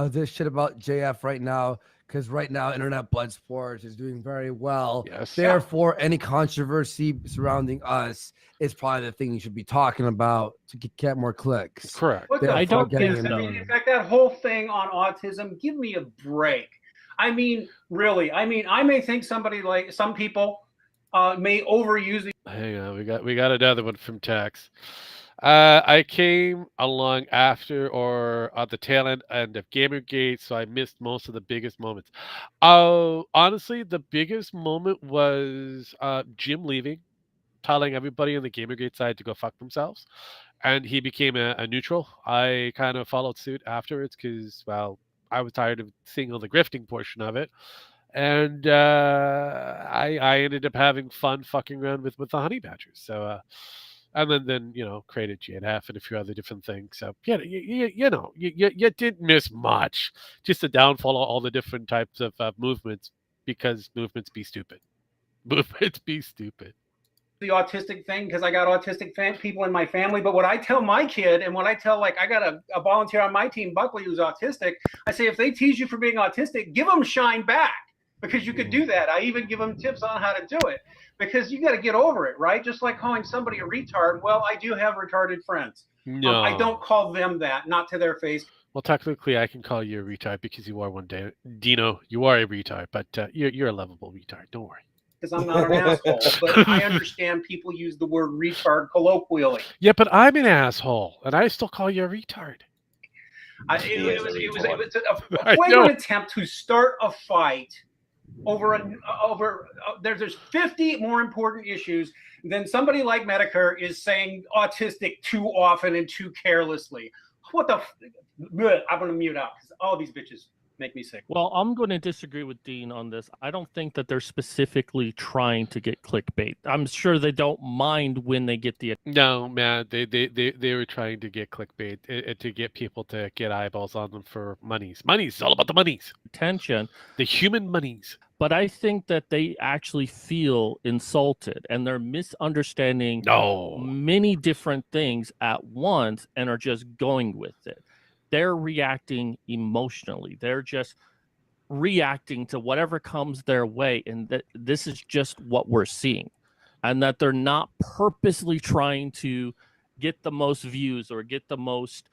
this shit about JF right now? Because right now, Internet Blood Sports is doing very well. Yes. Therefore, any controversy surrounding us is probably the thing you should be talking about to get more clicks. Correct. I don't think so. In fact, that whole thing on autism, give me a break. I mean, really. I mean, I may think somebody like some people may overuse the. Hang on, we got another one from Tex. I came along after or at the tail end of Gamergate, so I missed most of the biggest moments. Honestly, the biggest moment was Jim leaving, telling everybody on the Gamergate side to go fuck themselves, and he became a neutral. I kind of followed suit afterwards because, well, I was tired of seeing all the grifting portion of it. And I ended up having fun fucking around with the honey badgers. So and then you know, created GNF and a few other different things. So yeah, you didn't miss much. Just the downfall of all the different types of movements, because movements be stupid. Movements be stupid. The autistic thing because I got autistic people in my family. But what I tell my kid and what I tell, like, I got a volunteer on my team, Buckley, who's autistic. I say, if they tease you for being autistic, give them shine back, because you could do that. I even give them tips on how to do it, because you got to get over it, right? Just like calling somebody a retard. Well, I do have retarded friends. No. I don't call them that, not to their face. Well, technically, I can call you a retard because you are one day. Dino, you are a retard, but you're a lovable retard. Don't worry. Because I'm not an asshole, but I understand people use the word retard colloquially. Yeah, but I'm an asshole, and I still call you a retard. It was a flagrant attempt to start a fight over there's 50 more important issues than somebody like Metokur is saying autistic too often and too carelessly. What the? I'm gonna mute out because all these bitches make me sick. Well, I'm going to disagree with Dean on this. I don't think that they're specifically trying to get clickbait. I'm sure they don't mind when they get the. No, man, they were trying to get clickbait, to get people to get eyeballs on them for monies. Money's all about the monies. Attention. The human monies. but I think that they actually feel insulted and they're misunderstanding many different things at once and are just going with it. They're reacting emotionally. They're just reacting to whatever comes their way, and that this is just what we're seeing, and that they're not purposely trying to get the most views or get the most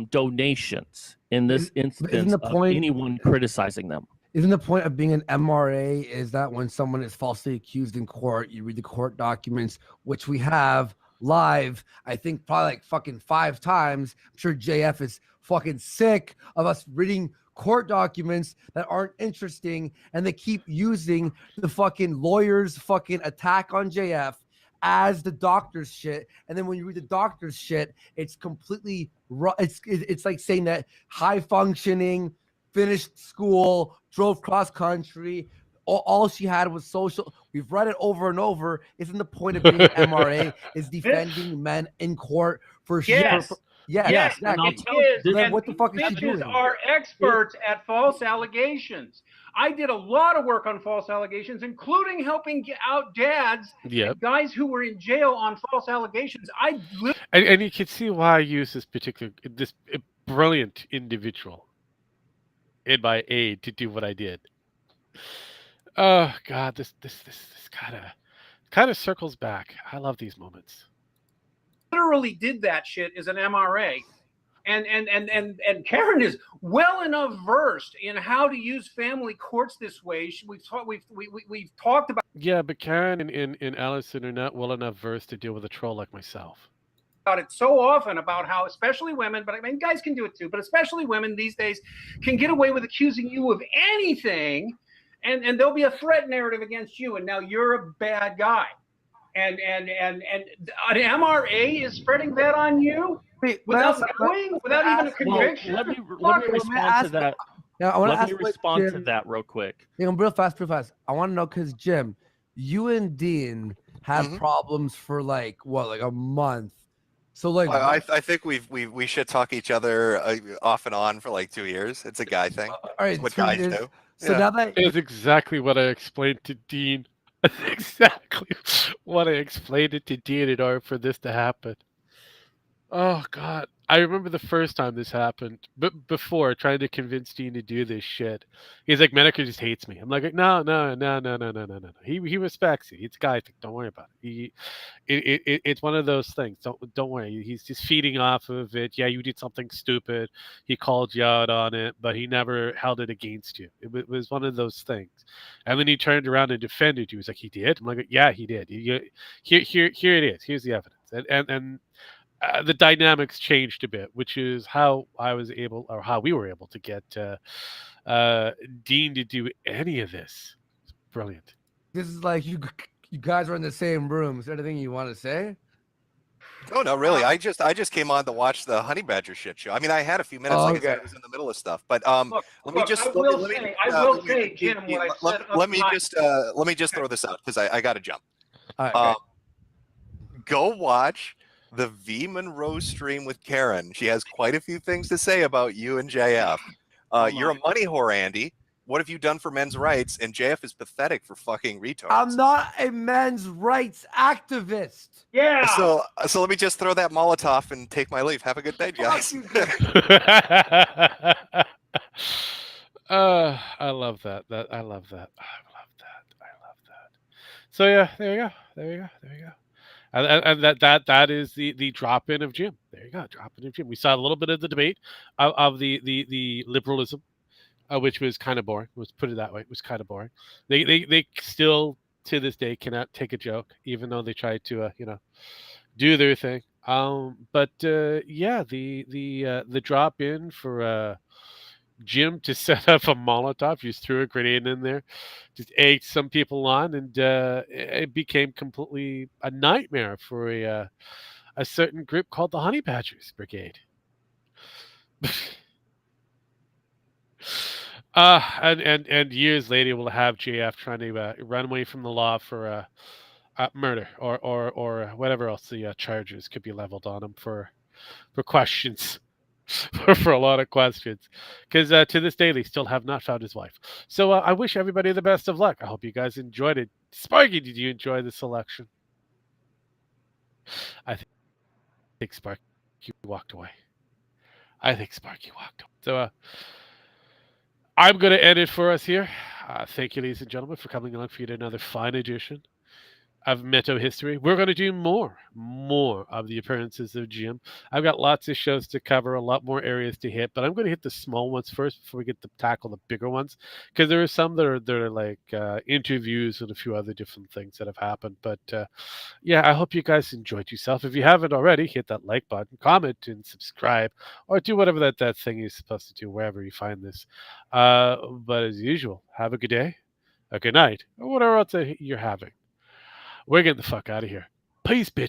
donations in this instance of anyone criticizing them. Isn't the point of being an MRA is that when someone is falsely accused in court, you read the court documents, which we have live, I think probably like fucking 5 times. I'm sure JF is fucking sick of us reading court documents that aren't interesting, and they keep using the fucking lawyers' fucking attack on JF as the doctor's shit. And then when you read the doctor's shit, it's completely it's like saying that high functioning, finished school, drove cross country, all she had was social. We've read it over and over. Isn't the point of being an MRA is defending men in court for Yes. Yes, exactly. It is. Then And what the fuck is she bitches doing? are experts at false allegations. I did a lot of work on false allegations, including helping get out dads, and guys who were in jail on false allegations. And you can see why I use this brilliant individual in my aid to do what I did. Oh God, this kind of circles back. I love these moments. Literally did that shit as an MRA. And Karen is well enough versed in how to use family courts this way. We've talked about. Yeah, but Karen and Allison are not well enough versed to deal with a troll like myself. About it so often about how especially women, but I mean guys can do it too, but especially women these days can get away with accusing you of anything, and there'll be a threat narrative against you, and now you're a bad guy. And an MRA is spreading that on you without knowing, without even a conviction. Let me respond to that. Yeah, I want to Let me respond to that real quick. Yeah, real fast. I want to know because Jim, you and Dean had problems for like a month. So like, I think we should talk each other off and on for like 2 years. It's a guy thing. All right, what guys do. So now that it's exactly what I explained to Dean. Exactly what I explained it to Dean in order for this to happen. Oh God, I remember the first time this happened, but before trying to convince Dean to do this shit, he's like, Metokur just hates me. I'm like, no. He respects you. It's a guy thing. Don't worry about it. It's one of those things. Don't worry. He's just feeding off of it. Yeah, you did something stupid. He called you out on it, but he never held it against you. It was one of those things. And then he turned around and defended you. He's like, he did. I'm like, yeah, he did. Here it is. Here's the evidence. And the dynamics changed a bit, which is how we were able to get Dean to do any of this. It's brilliant. This is like you guys are in the same room. Is there anything you want to say? Oh no, really. I just came on to watch the Honey Badger shit show. I mean, I had a few minutes. Like I said, I was in the middle of stuff, but I will say, Jim, let me just throw this out because I got to jump. All right, go watch the V Monroe stream with Karen. She has quite a few things to say about you and JF. You're a money whore, Andy. What have you done for men's rights? And JF is pathetic for fucking retards. I'm not a men's rights activist. Yeah. So let me just throw that Molotov and take my leave. Have a good day, guys. I love that. I love that. So yeah, there you go. And that is the drop in of Jim. There you go, drop in of Jim. We saw a little bit of the debate of the liberalism, which was kind of boring. Let's put it that way. It was kind of boring. They still to this day cannot take a joke, even though they try to do their thing. But yeah, the drop in for Jim to set up a Molotov, just threw a grenade in there, just egged some people on, and it became completely a nightmare for a certain group called the Honey Badgers Brigade. And years later, we'll have JF trying to run away from the law for murder or whatever else the charges could be leveled on him for questions. for a lot of questions, because to this day they still have not found his wife. So I wish everybody the best of luck. I hope you guys enjoyed it. Sparky, did you enjoy the selection? I think Sparky walked away. So I'm going to end it for us here. Thank you, ladies and gentlemen, for coming along for yet another fine edition of MetoHistory. We're going to do more of the appearances of Jim. I've got lots of shows to cover, a lot more areas to hit, but I'm going to hit the small ones first before we get to tackle the bigger ones, because there are some that are like interviews and a few other different things that have happened. But yeah, I hope you guys enjoyed yourself. If you haven't already, hit that like button, comment, and subscribe, or do whatever that thing you're supposed to do wherever you find this. But as usual, have a good day, a good night, or whatever else you're having. We're getting the fuck out of here. Peace, bitch.